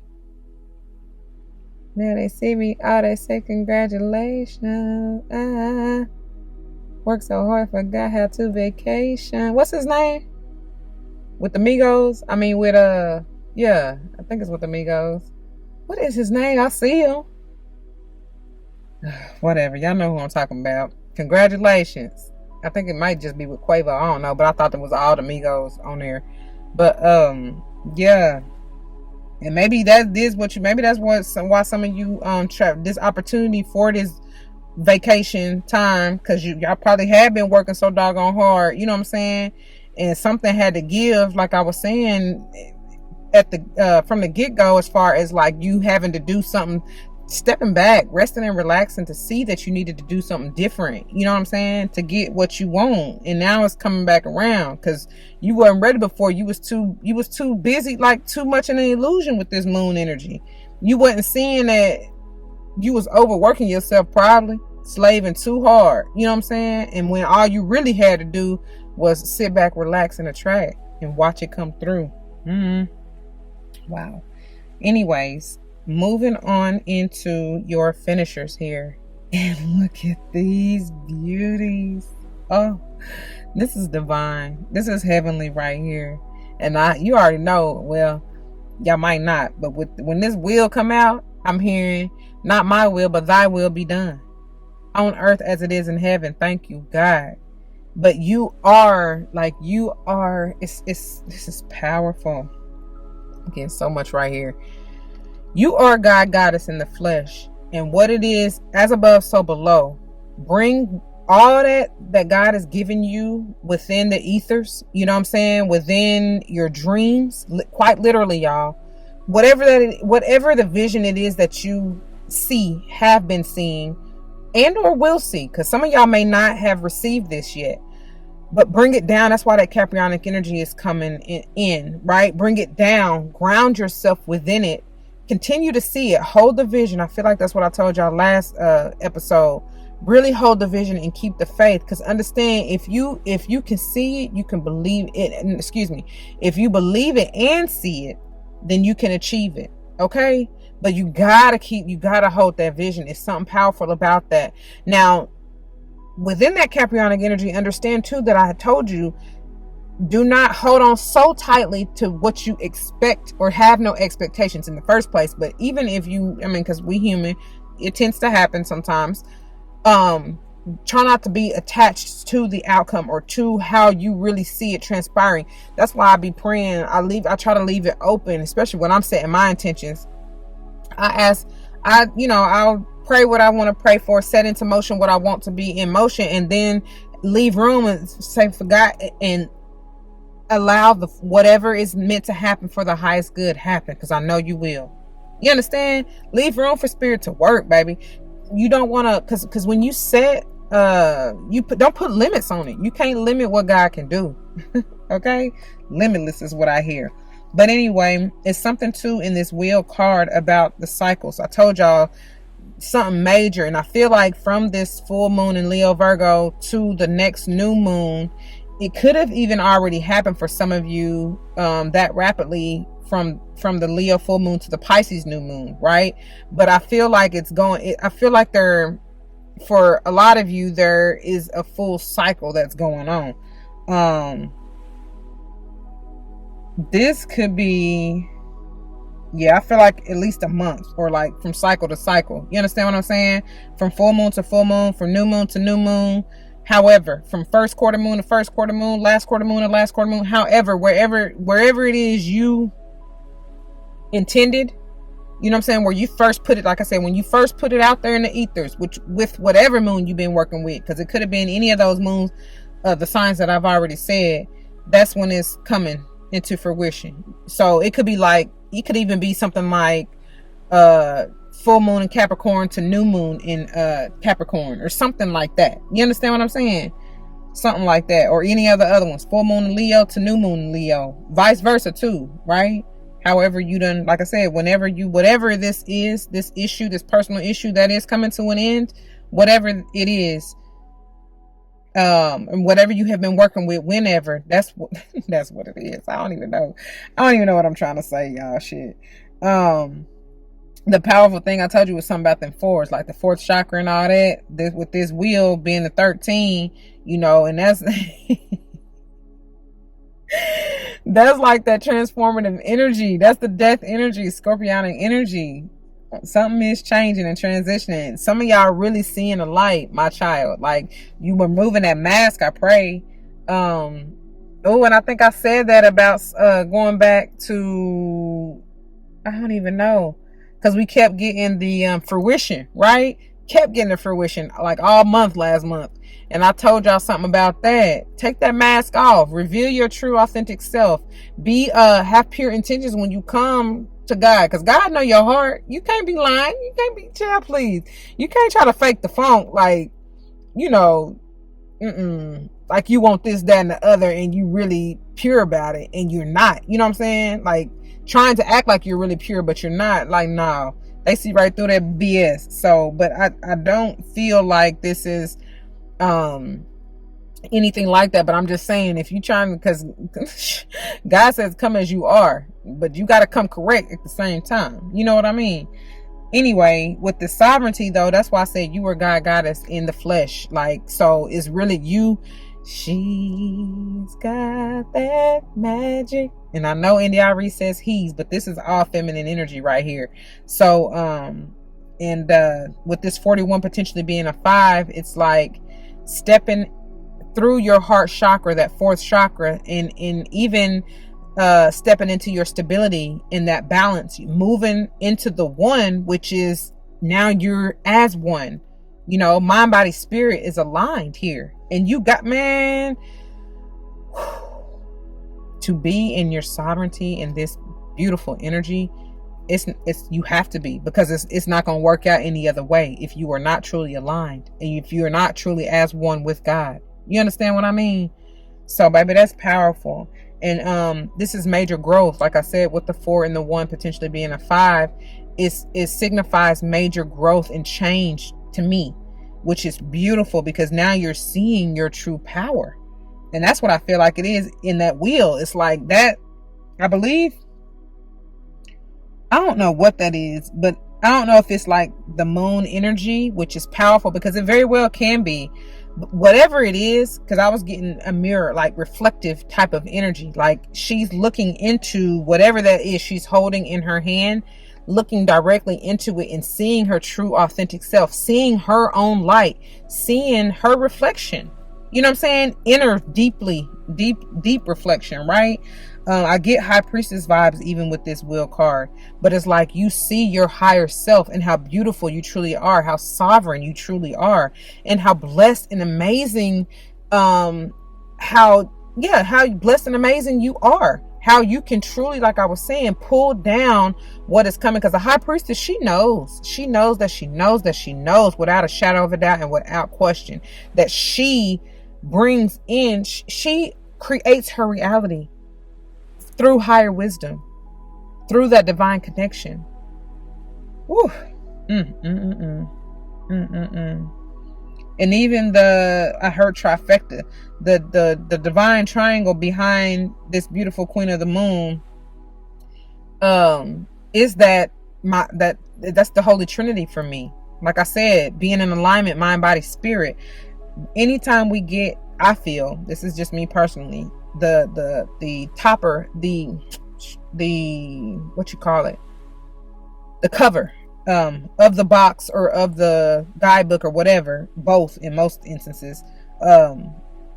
Now they see me, they say congratulations. Worked so hard, forgot how to vacation. What's his name? With the Migos? I mean, with Yeah, I think it's with Amigos. What is his name? I see him. Whatever. Y'all know who I'm talking about. Congratulations. I think it might just be with Quavo. I don't know, but I thought there was all the Amigos on there. But yeah. And maybe that is what you. Maybe that's why some of you this opportunity for this vacation time, because y'all probably have been working so doggone hard. You know what I'm saying? And something had to give, like I was saying at the from the get-go, as far as like you having to do something, stepping back, resting and relaxing to see that you needed to do something different, you know what I'm saying, to get what you want. And now it's coming back around because you weren't ready before. You was too busy, like too much in an illusion with this moon energy. You wasn't seeing that you was overworking yourself, probably slaving too hard, you know what I'm saying. And when all you really had to do was sit back, relax, and attract and watch it come through. Wow. Anyways, moving on into your finishers here. And look at these beauties. Oh, this is divine. This is heavenly right here. And you already know, well, y'all might not, but when this will come out, I'm hearing, not my will, but thy will be done on earth as it is in heaven. Thank you, God. But this is powerful. I'm getting so much right here. You are God, goddess in the flesh. And what it is, as above, so below. Bring all that God has given you within the ethers, you know what I'm saying, within your dreams, quite literally, y'all. Whatever the vision it is that you see, have been seeing, and or will see, because some of y'all may not have received this yet. But bring it down. That's why that Caprionic energy is coming in, right? Bring it down. Ground yourself within it. Continue to see it. Hold the vision. I feel like that's what I told y'all last episode. Really hold the vision and keep the faith. Because understand, if you can see it, you can believe it. Excuse me. If you believe it and see it, then you can achieve it. Okay? But you gotta hold that vision. It's something powerful about that. Now, within that Caprionic energy, understand too that I had told you, do not hold on so tightly to what you expect or have no expectations in the first place. But even if because we human, it tends to happen sometimes. Try not to be attached to the outcome or to how you really see it transpiring. That's why I be praying. I try to leave it open, especially when I'm setting my intentions. I'll pray what I want to pray for, set into motion what I want to be in motion, and then leave room and say for God, and allow whatever is meant to happen for the highest good happen, because I know you will. You understand? Leave room for spirit to work, baby. You don't want to, because when you set, don't put limits on it. You can't limit what God can do. Okay? Limitless is what I hear. But anyway, it's something too in this wheel card about the cycles. I told y'all something major, and I feel like from this full moon in Leo Virgo to the next new moon, it could have even already happened for some of you that rapidly from the Leo full moon to the Pisces new moon, right? But I feel like for a lot of you, there is a full cycle that's going on. This could be, I feel like at least a month, or like from cycle to cycle. You understand what I'm saying? From full moon to full moon, from new moon to new moon. However, from first quarter moon to first quarter moon, last quarter moon to last quarter moon. However, wherever it is you intended, you know what I'm saying, where you first put it, like I said, when you first put it out there in the ethers, with whatever moon you've been working with, because it could have been any of those moons, the signs that I've already said, that's when it's coming into fruition. So it could even be something like full moon in Capricorn to new moon in Capricorn, or something like that. You understand what I'm saying? Something like that. Or any other ones. Full moon in Leo to new moon in Leo. Vice versa too, right? However you done, like I said, whatever this is, this issue, this personal issue that is coming to an end, whatever it is, and whatever you have been working with, whenever, that's what it is. I don't even know what I'm trying to say, y'all. Shit. The powerful thing I told you was something about them fours, like the fourth chakra and all that. With this wheel being the 13, and that's That's like that transformative energy. That's the death energy, scorpionic energy. Something is changing and transitioning. Some of y'all really seeing the light, my child. Like, you were moving that mask, I pray. Oh, and I think I said that about going back to, I don't even know, because we kept getting the fruition, right? Kept getting the fruition like all month last month. And I told y'all something about that. Take that mask off. Reveal your true authentic self. Be have pure intentions when you come to God, because God know your heart. You can't be lying. You can't be, child, please. You can't try to fake the funk, like, you know, like you want this, that, and the other, and you really pure about it, and you're not. You know what I'm saying? Like, trying to act like you're really pure, but you're not. Like, no, they see right through that BS. So, but I don't feel like this is anything like that. But I'm just saying, if you trying, because God says come as you are, but you got to come correct at the same time. You know what I mean? Anyway, with the sovereignty though, that's why I said you are God goddess in the flesh. Like, so it's really you. She's got that magic. And I know NDIRE says he's, but this is all feminine energy right here. So and with this 41 potentially being a 5, it's like stepping through your heart chakra, that 4th chakra, and even stepping into your stability in that balance, moving into the 1, which is now you're as 1. You know, mind, body, spirit is aligned here, and you got, man, to be in your sovereignty in this beautiful energy. It's you have to be, because it's not going to work out any other way if you are not truly aligned, and if you are not truly as 1 with God. You understand what I mean? So, baby, that's powerful. And this is major growth. Like I said, with the 4 and the 1 potentially being a 5, it signifies major growth and change to me, which is beautiful, because now you're seeing your true power. And that's what I feel like it is in that wheel. It's like that, I believe. I don't know what that is, but I don't know if it's like the moon energy, which is powerful, because it very well can be. Whatever it is, because I was getting a mirror, like reflective type of energy, like she's looking into whatever that is she's holding in her hand, looking directly into it and seeing her true authentic self, seeing her own light, seeing her reflection. You know what I'm saying? Inner, deep reflection, right? I get high priestess vibes even with this wheel card, but it's like you see your higher self and how beautiful you truly are, how sovereign you truly are, and how blessed and amazing, how blessed and amazing you are, how you can truly, like I was saying, pull down what is coming. Because the high priestess, she knows without a shadow of a doubt and without question that she brings in, she creates her reality through higher wisdom, through that divine connection. Woo. And even I heard trifecta, the divine triangle behind this beautiful queen of the moon, is that's the Holy Trinity for me. Like I said, being in alignment, mind, body, spirit. Anytime we get, I feel, this is just me personally, the topper, the what you call it, the cover of the box or of the guidebook or whatever, both in most instances,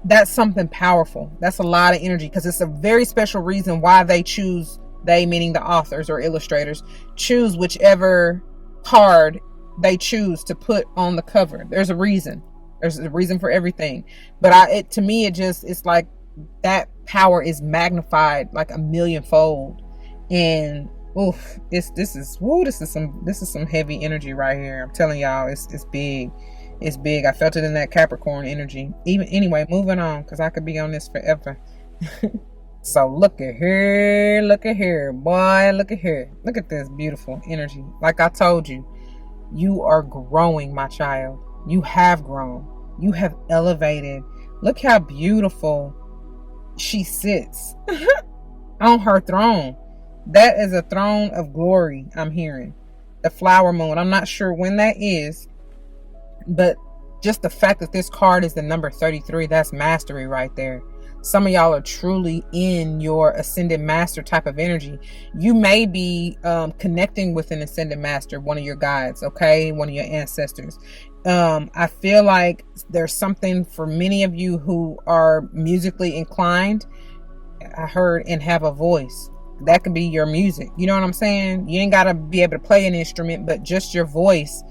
that's something powerful. That's a lot of energy, because it's a very special reason why they choose, they meaning the authors or illustrators, choose whichever card they choose to put on the cover. There's a reason for everything. But to me, it's like that power is magnified like a millionfold. And this is some heavy energy right here. I'm telling y'all, it's big. It's big. I felt it in that Capricorn energy. Anyway, moving on, because I could be on this forever. So look at here, boy, look at here. Look at this beautiful energy. Like I told you, you are growing, my child. You have grown. You have elevated. Look how beautiful she sits on her throne. That is a throne of glory, I'm hearing. The flower moon. I'm not sure when that is, but just the fact that this card is the number 33, that's mastery right there. Some of y'all are truly in your ascended master type of energy. You may be connecting with an ascended master, one of your guides, okay, one of your ancestors. I feel like there's something for many of you who are musically inclined. I heard, and have a voice. That could be your music. You know what I'm saying? You ain't got to be able to play an instrument, but just your voice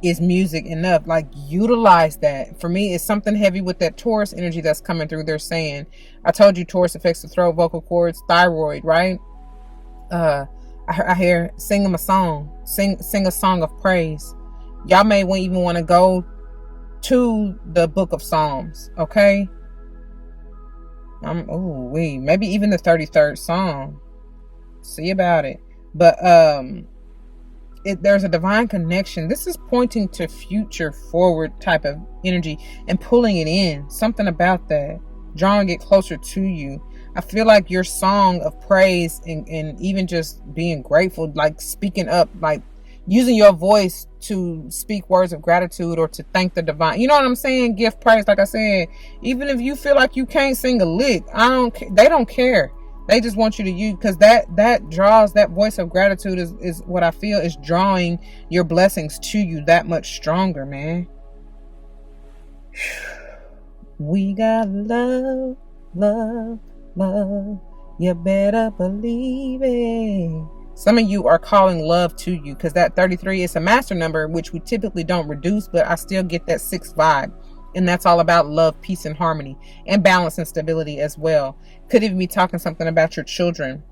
is music enough. Like, utilize that. For me, it's something heavy with that Taurus energy that's coming through. They're saying, I told you Taurus affects the throat, vocal cords, thyroid, right? I hear, sing them a song. Sing a song of praise. Y'all may even want to go to the book of Psalms, okay? Maybe even the 33rd Psalm. See about it. But there's a divine connection. This is pointing to future forward type of energy and pulling it in. Something about that, drawing it closer to you. I feel like your song of praise and even just being grateful, like speaking up, like using your voice to speak words of gratitude or to thank the divine. You know what I'm saying? Give praise. Like I said, even if you feel like you can't sing a lick, they don't care. They just want you to use, because that draws, that voice of gratitude is what I feel is drawing your blessings to you that much stronger, man. We got love, love, love. You better believe it. Some of you are calling love to you, because that 33 is a master number, which we typically don't reduce, but I still get that 6 vibe. And that's all about love, peace, and harmony, and balance and stability as well. Could even be talking something about your children.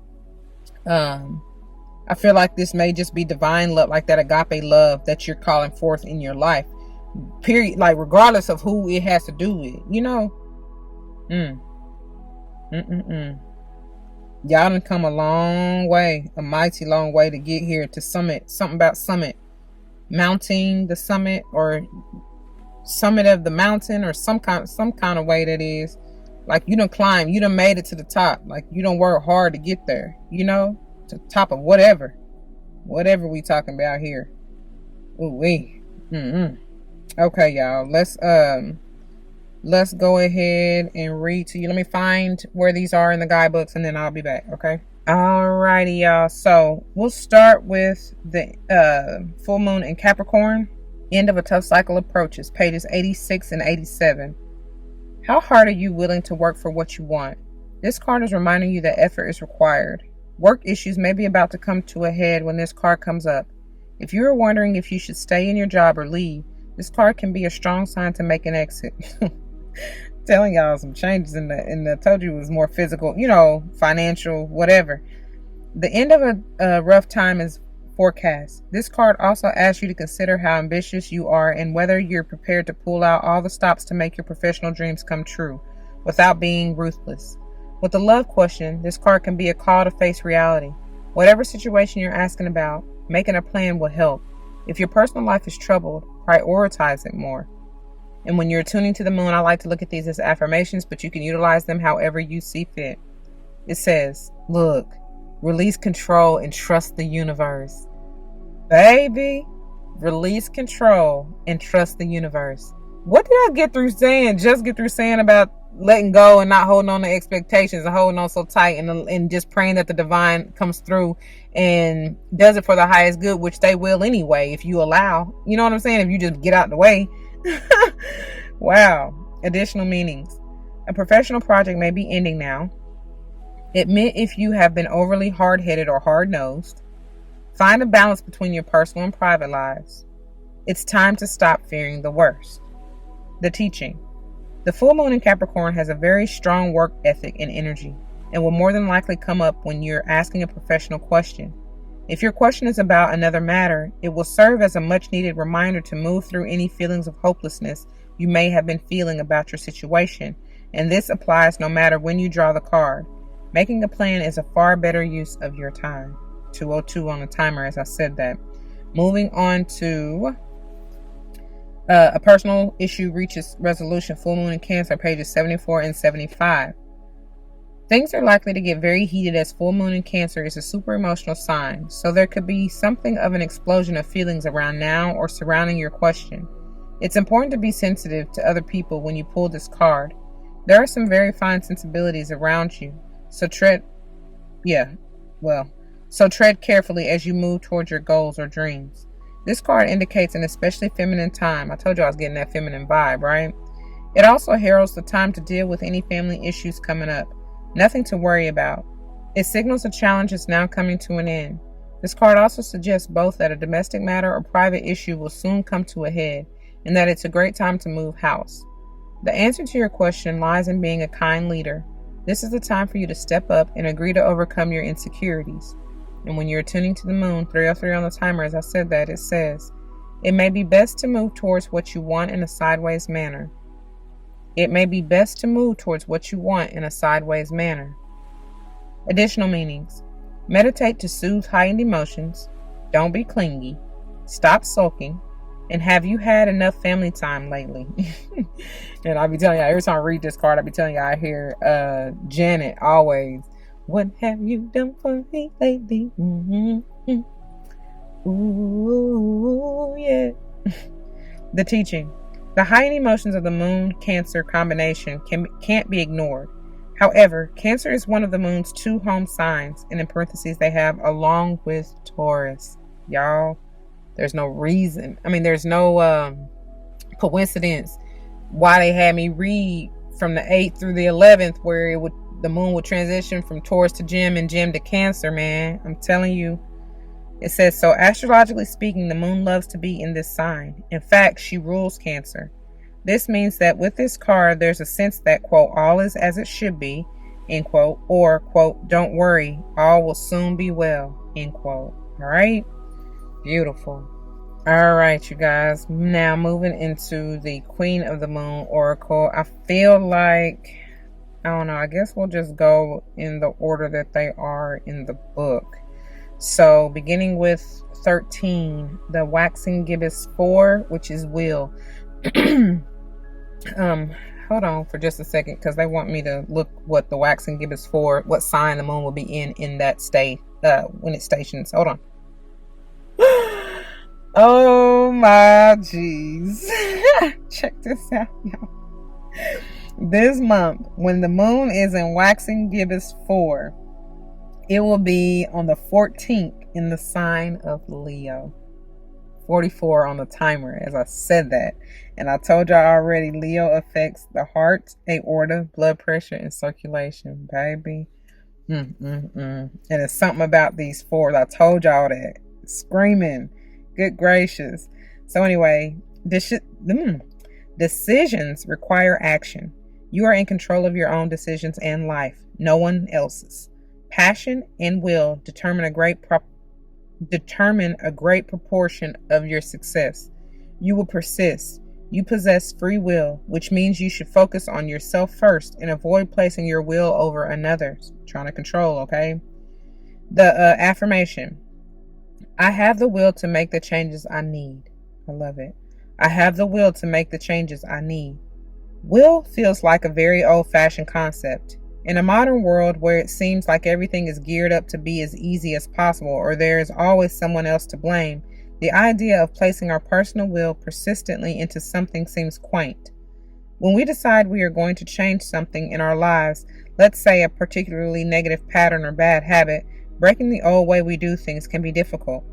I feel like this may just be divine love, like that agape love that you're calling forth in your life. Period. Like, regardless of who it has to do with, you know. Y'all done come a long way, a mighty long way to get here to summit. Something about summit, mounting the summit, or summit of the mountain, or some kind of way that is. Like, you done climb, you done made it to the top. Like, you done work hard to get there, you know, to the top of whatever we talking about here. Okay, y'all, let's go ahead and read to you. Let me find where these are in the guidebooks, and then I'll be back. Okay. Alrighty, y'all. So we'll start with the full moon in Capricorn. End of a tough cycle approaches. Pages 86 and 87. How hard are you willing to work for what you want? This card is reminding you that effort is required. Work issues may be about to come to a head when this card comes up. If you are wondering if you should stay in your job or leave, this card can be a strong sign to make an exit. Telling y'all some changes in the told you it was more physical, you know, financial, whatever. The end of a rough time is forecast. This card also asks you to consider how ambitious you are and whether you're prepared to pull out all the stops to make your professional dreams come true without being ruthless. With the love question, this card can be a call to face reality. Whatever situation you're asking about, making a plan will help. If your personal life is troubled, prioritize it more. And when you're tuning to the moon, I like to look at these as affirmations, but you can utilize them however you see fit. It says, look, release control and trust the universe. Baby, release control and trust the universe. What did I get through saying about letting go and not holding on to expectations and holding on so tight and just praying that the divine comes through and does it for the highest good, which they will anyway if you allow. You know what I'm saying? If you just get out the way. Wow. Additional meanings. A professional project may be ending now. Admit if you have been overly hard-headed or hard-nosed. Find a balance between your personal and private lives. It's time to stop fearing the worst. The teaching. The full moon in Capricorn has a very strong work ethic and energy, and will more than likely come up when you're asking a professional question. If your question is about another matter, it will serve as a much-needed reminder to move through any feelings of hopelessness you may have been feeling about your situation, and this applies no matter when you draw the card. Making a plan is a far better use of your time. 2:02 on the timer as I said that. Moving on to a personal issue reaches resolution. Full moon in Cancer, pages 74 and 75. Things are likely to get very heated as full moon in Cancer is a super emotional sign, so there could be something of an explosion of feelings around now or surrounding your question. It's important to be sensitive to other people when you pull this card. There are some very fine sensibilities around you, so tread, yeah, well, so tread carefully as you move towards your goals or dreams. This card indicates an especially feminine time. I told you I was getting that feminine vibe, right? It also heralds the time to deal with any family issues coming up. Nothing to worry about. It signals a challenge is now coming to an end. This card also suggests both that a domestic matter or private issue will soon come to a head, and that it's a great time to move house. The answer to your question lies in being a kind leader. This is the time for you to step up and agree to overcome your insecurities. And when you're attuning to the moon, 303 on the timer, as I said that, it says, it may be best to move towards what you want in a sideways manner. It may be best to move towards what you want in a sideways manner. Additional meanings. Meditate to soothe heightened emotions. Don't be clingy. Stop sulking. And have you had enough family time lately? And I'll be telling you, every time I read this card, I'll be telling you, I hear Janet always, what have you done for me lately? Mm-hmm. Ooh, yeah. The teaching. The heightened emotions of the Moon-Cancer combination can't be ignored. However, Cancer is one of the Moon's 2 home signs, and in parentheses they have along with Taurus. Y'all, there's no reason. There's no coincidence why they had me read from the 8th through the 11th, where the Moon would transition from Taurus to Gem and Gem to Cancer, man. I'm telling you. It says, so astrologically speaking, the Moon loves to be in this sign. In fact, she rules Cancer. This means that with this card, there's a sense that, quote, all is as it should be, end quote, or, quote, don't worry, all will soon be well, end quote. All right? Beautiful. All right, you guys. Now moving into the Queen of the Moon Oracle. I feel like, I don't know, I guess we'll just go in the order that they are in the book. So beginning with 13, the Waxing Gibbous 4, which is Will. Hold on for just a second, because they want me to look what the Waxing Gibbous 4, what sign the Moon will be in that state when it stations. Hold on. Oh my jeez. Check this out, y'all. This month, when the Moon is in Waxing Gibbous 4, it will be on the 14th in the sign of Leo. 44 on the timer, as I said that. And I told y'all already, Leo affects the heart, aorta, blood pressure, and circulation, baby. And it's something about these 4s. I told y'all that. Screaming. Good gracious. So anyway, decisions require action. You are in control of your own decisions and life, no one else's. Passion and will determine a great proportion of your success. You will persist. You possess free will, which means you should focus on yourself first and avoid placing your will over another's. Trying to control, okay? The affirmation. I have the will to make the changes I need. I love it. I have the will to make the changes I need. Will feels like a very old-fashioned concept. In a modern world where it seems like everything is geared up to be as easy as possible, or there is always someone else to blame, the idea of placing our personal will persistently into something seems quaint. When we decide we are going to change something in our lives, let's say a particularly negative pattern or bad habit, breaking the old way we do things can be difficult.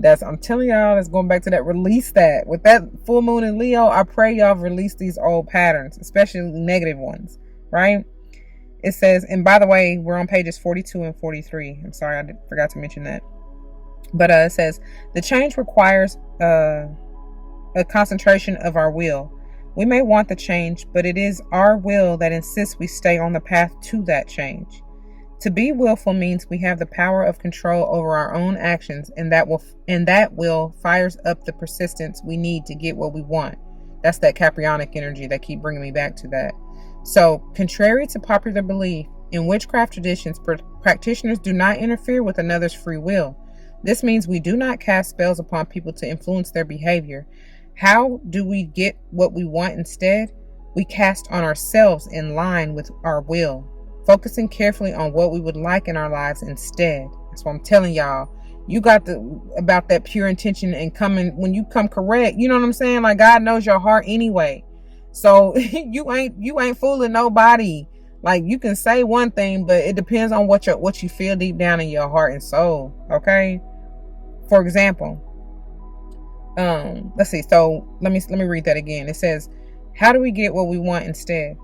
I'm telling y'all, that's going back to that, release that. With that full moon in Leo, I pray y'all release these old patterns, especially negative ones, right? It says, and by the way, we're on pages 42 and 43. I'm sorry, I forgot to mention that. But it says, the change requires a concentration of our will. We may want the change, but it is our will that insists we stay on the path to that change. To be willful means we have the power of control over our own actions, and that will fires up the persistence we need to get what we want. That's that Caprionic energy that keep bringing me back to that. So, contrary to popular belief, in witchcraft traditions, practitioners do not interfere with another's free will. This means we do not cast spells upon people to influence their behavior. How do we get what we want instead? We cast on ourselves in line with our will, focusing carefully on what we would like in our lives instead. That's what I'm telling y'all. You got about that pure intention and coming, when you come correct, you know what I'm saying? Like, God knows your heart anyway. So you ain't fooling nobody. Like, you can say one thing, but it depends on what you feel deep down in your heart and soul. Okay. For example, let's see. So let me read that again. It says, how do we get what we want instead?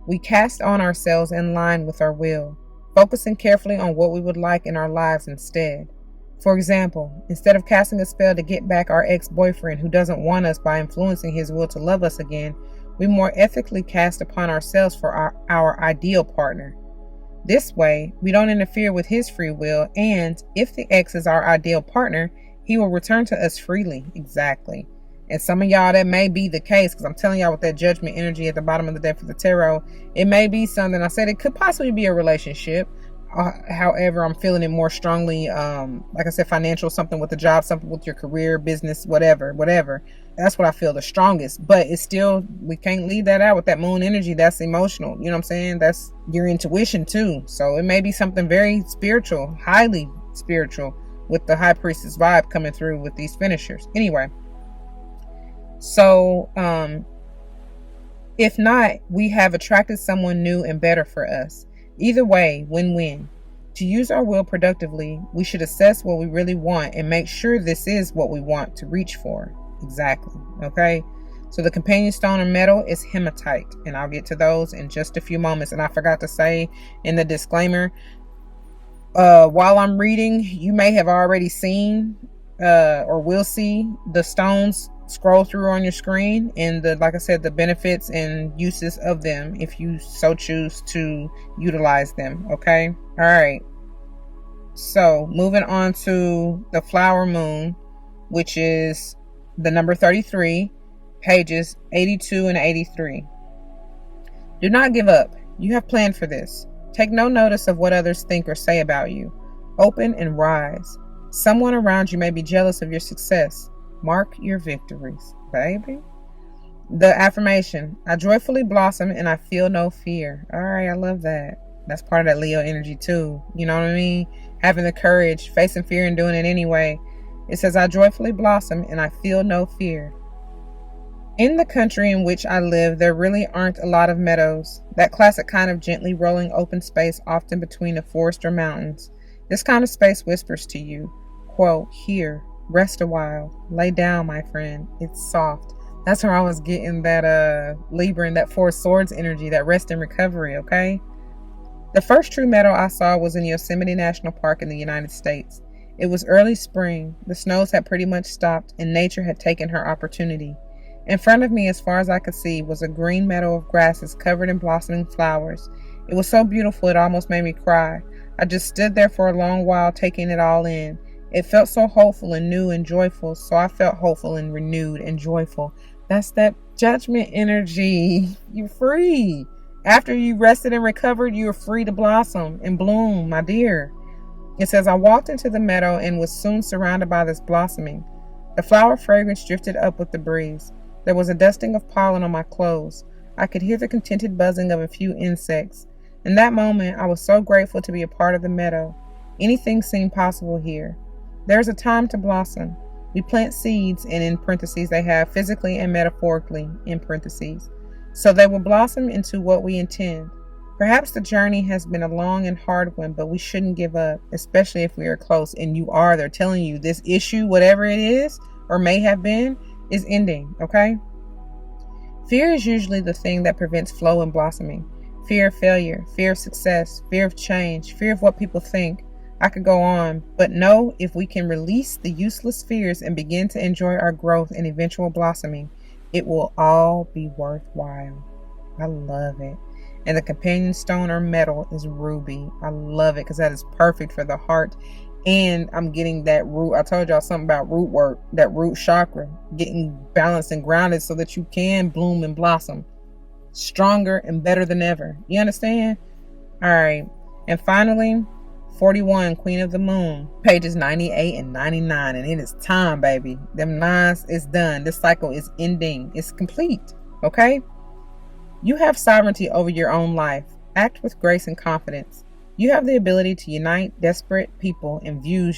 We cast on ourselves in line with our will, focusing carefully on what we would like in our lives instead. For example, instead of casting a spell to get back our ex-boyfriend who doesn't want us by influencing his will to love us again, we more ethically cast upon ourselves for our ideal partner. This way, we don't interfere with his free will, and if the ex is our ideal partner, he will return to us freely. Exactly. And some of y'all, that may be the case, because I'm telling y'all, with that judgment energy at the bottom of the deck for the tarot, it may be something. I said it could possibly be a relationship. However, I'm feeling it more strongly, like I said, financial, something with the job, something with your career, business, whatever. That's what I feel the strongest. But it's still, we can't leave that out with that moon energy. That's emotional. You know what I'm saying? That's your intuition too. So it may be something very spiritual, highly spiritual, with the high priestess vibe coming through with these finishers. Anyway. So, if not, we have attracted someone new and better for us. Either way, win-win. To use our will productively, we should assess what we really want and make sure this is what we want to reach for. Exactly. Okay. So the companion stone or metal is hematite, and I'll get to those in just a few moments. And I forgot to say in the disclaimer, while I'm reading, you may have already seen or will see the stones scroll through on your screen, and like I said, the benefits and uses of them if you so choose to utilize them. Okay. All right. So moving on to the flower moon, which is the number 33, pages 82 and 83. Do not give up. You have planned for this. Take no notice of what others think or say about you. Open and rise. Someone around you may be jealous of your success. Mark your victories, baby. The affirmation: I joyfully blossom and I feel no fear. All right, I love that. That's part of that Leo energy too. You know what I mean? Having the courage, facing fear and doing it anyway. It says, I joyfully blossom and I feel no fear. In the country in which I live, there really aren't a lot of meadows. That classic kind of gently rolling open space, often between a forest or mountains. This kind of space whispers to you, quote, here. Rest a while. Lay down, my friend. It's soft. That's where I was getting that Libra and that Four Swords energy, that rest and recovery, okay? The first true meadow I saw was in Yosemite National Park in the United States. It was early spring. The snows had pretty much stopped, and nature had taken her opportunity. In front of me, as far as I could see, was a green meadow of grasses covered in blossoming flowers. It was so beautiful it almost made me cry. I just stood there for a long while, taking it all in. It felt so hopeful and new and joyful, so I felt hopeful and renewed and joyful. That's that judgment energy. You're free. After you rested and recovered, you are free to blossom and bloom, my dear. It says, I walked into the meadow and was soon surrounded by this blossoming. The flower fragrance drifted up with the breeze. There was a dusting of pollen on my clothes. I could hear the contented buzzing of a few insects. In that moment, I was so grateful to be a part of the meadow. Anything seemed possible here. There's a time to blossom. We plant seeds, and in parentheses they have physically and metaphorically in parentheses, so they will blossom into what we intend. Perhaps the journey has been a long and hard one, but we shouldn't give up, especially if we are close. And you are. They're telling you this issue, whatever it is or may have been, is ending, okay? Fear is usually the thing that prevents flow and blossoming. Fear of failure, fear of success, fear of change, fear of what people think. I could go on, but know if we can release the useless fears and begin to enjoy our growth and eventual blossoming, it will all be worthwhile. I love it. And the companion stone or metal is ruby. I love it because that is perfect for the heart. And I'm getting that root. I told y'all something about root work, that root chakra, getting balanced and grounded so that you can bloom and blossom stronger and better than ever. You understand? All right. And finally, 41, Queen of the Moon, pages 98 and 99. And it is time, baby. Them lines is done. This cycle is ending. It's complete. Okay? You have sovereignty over your own life. Act with grace and confidence. You have the ability to unite desperate people and views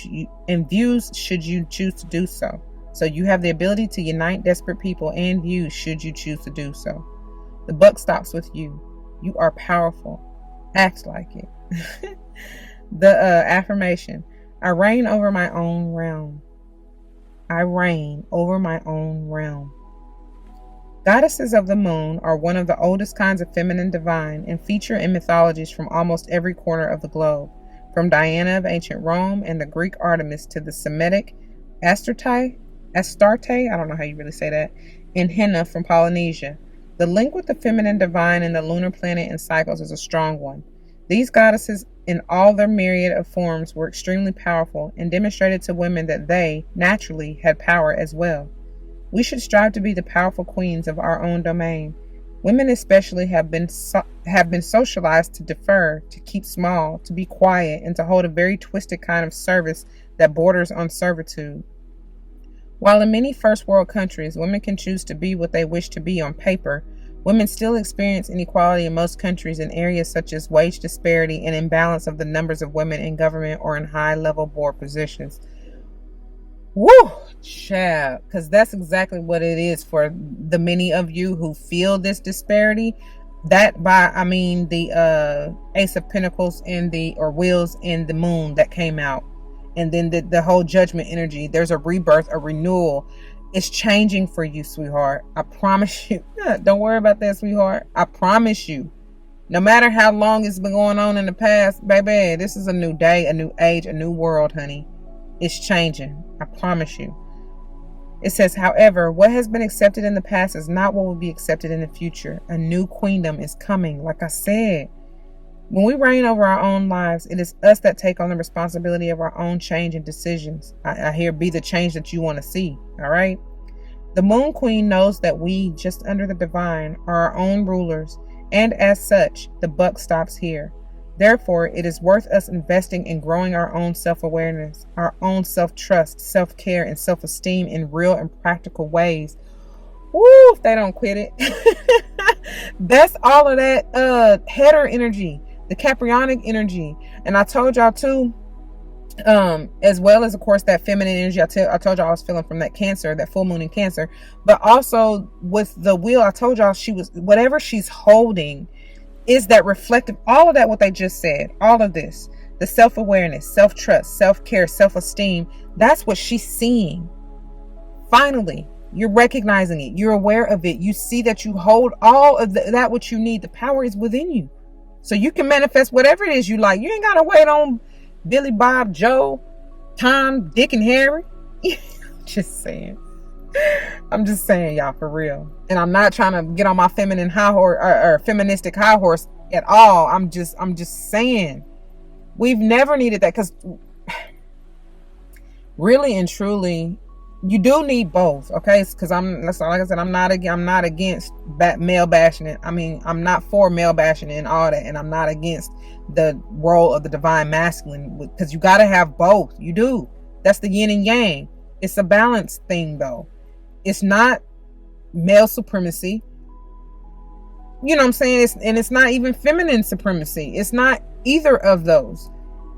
should you choose to do so. So you have the ability to unite desperate people and views should you choose to do so. The buck stops with you. You are powerful. Act like it. The affirmation: I reign over my own realm. I reign over my own realm. Goddesses of the moon are one of the oldest kinds of feminine divine and feature in mythologies from almost every corner of the globe, from Diana of ancient Rome and the Greek Artemis to the Semitic Astarte, I don't know how you really say that, and Henna from Polynesia. The link with the feminine divine and the lunar planet and cycles is a strong one. These goddesses, in all their myriad of forms, were extremely powerful and demonstrated to women that they, naturally, had power as well. We should strive to be the powerful queens of our own domain. Women especially have been socialized to defer, to keep small, to be quiet, and to hold a very twisted kind of service that borders on servitude. While in many first world countries, women can choose to be what they wish to be on paper, women still experience inequality in most countries in areas such as wage disparity and imbalance of the numbers of women in government or in high-level board positions. Woo, child, because that's exactly what it is for the many of you who feel this disparity. That I mean the Ace of Pentacles and or Wheels and the Moon that came out, and then the whole Judgment energy. There's a rebirth, a renewal. It's changing for you, sweetheart. I promise you. Don't worry about that, sweetheart. I promise you. No matter how long it's been going on in the past, baby, this is a new day, a new age, a new world, honey. It's changing. I promise you. It says, however, what has been accepted in the past is not what will be accepted in the future. A new queendom is coming. Like I said, when we reign over our own lives, it is us that take on the responsibility of our own change and decisions. I hear be the change that you want to see. All right. The Moon Queen knows that we, just under the divine, are our own rulers. And as such, the buck stops here. Therefore, it is worth us investing in growing our own self-awareness, our own self-trust, self-care, and self-esteem in real and practical ways. Woo, if they don't quit it. That's all of that header energy, the Caprionic energy. And I told y'all too, as well as, of course, that feminine energy. I told y'all I was feeling from that Cancer, that full moon in Cancer. But also with the wheel, I told y'all she was, whatever she's holding, is that reflective, all of that, what they just said, all of this, the self-awareness, self-trust, self-care, self-esteem, that's what she's seeing. Finally, you're recognizing it. You're aware of it. You see that you hold all of that what you need. The power is within you. So you can manifest whatever it is you like. You ain't got to wait on Billy, Bob, Joe, Tom, Dick, and Harry. Just saying. I'm just saying, y'all, for real. And I'm not trying to get on my feminine high horse or feministic high horse at all. I'm just saying we've never needed that, because really and truly, you do need both. Okay, because like I said, I'm not against male bashing it. I mean, I'm not for male bashing and all that, and I'm not against the role of the divine masculine, because you got to have both. You do. That's the yin and yang. It's a balance thing, though. It's not male supremacy. You know what I'm saying? It's not even feminine supremacy. It's not either of those.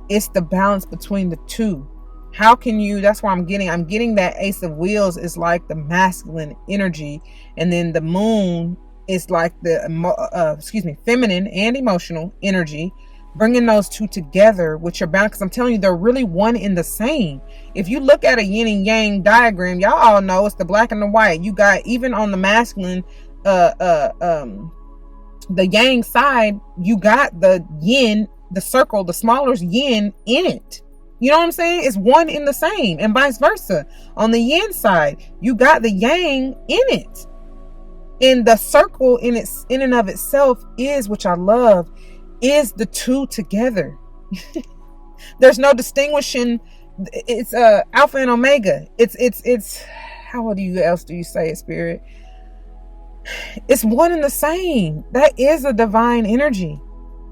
It's the balance between the two. How can you, that's why I'm getting that Ace of Wheels is like the masculine energy. And then the moon is like the, feminine and emotional energy. Bringing those two together with your balance, because I'm telling you, they're really one in the same. If you look at a yin and yang diagram, y'all all know it's the black and the white. You got, even on the masculine, the yang side, you got the yin, the circle, the smaller yin in it. You know what I'm saying? It's one in the same, and vice versa. On the yin side, you got the yang in it, and the circle in and of itself is, which I love, is the two together. There's no distinguishing. It's alpha and omega. It's how else do you say it, spirit? It's one and the same. That is a divine energy.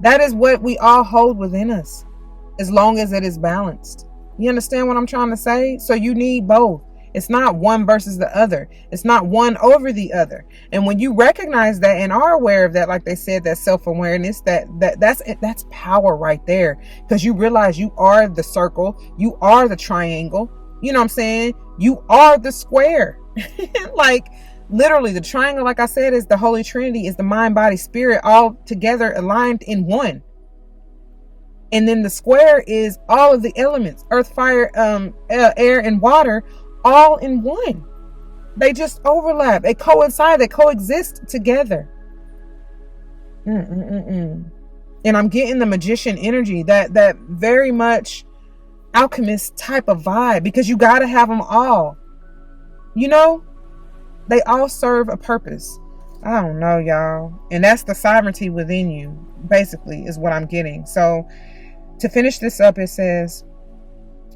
That is what we all hold within us, as long as it is balanced. You understand what I'm trying to say? So you need both. It's not one versus the other. It's not one over the other. And when you recognize that and are aware of that, like they said, that self-awareness, that's power right there. Because you realize you are the circle, you are the triangle. You know what I'm saying? You are the square. Like, Literally, the triangle, like I said, is the Holy Trinity, is the mind, body, spirit, all together aligned in one. And then the square is all of the elements, earth, fire, air, and water, all in one. They just overlap. They coincide. They coexist together. And I'm getting the magician energy, that very much alchemist type of vibe, because you got to have them all. You know, they all serve a purpose. I don't know, y'all. And that's the sovereignty within you, basically, is what I'm getting. So to finish this up, it says,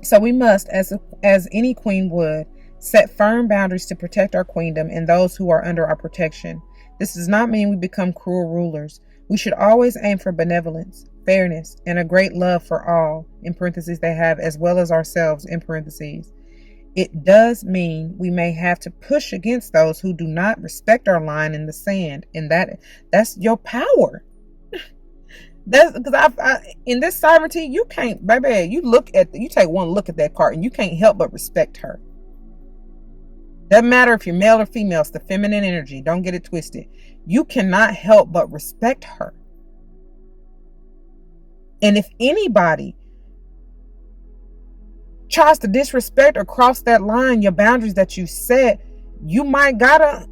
so we must, as any queen would, set firm boundaries to protect our queendom and those who are under our protection. This does not mean we become cruel rulers. We should always aim for benevolence, fairness, and a great love for all, in parentheses they have, as well as ourselves, in parentheses. It does mean we may have to push against those who do not respect our line in the sand, and that's your power. That's because in this sovereignty, you can't, baby. You take one look at that card, and you can't help but respect her. Doesn't matter if you're male or female, it's the feminine energy. Don't get it twisted. You cannot help but respect her. And if anybody tries to disrespect or cross that line, your boundaries that you set, you might gotta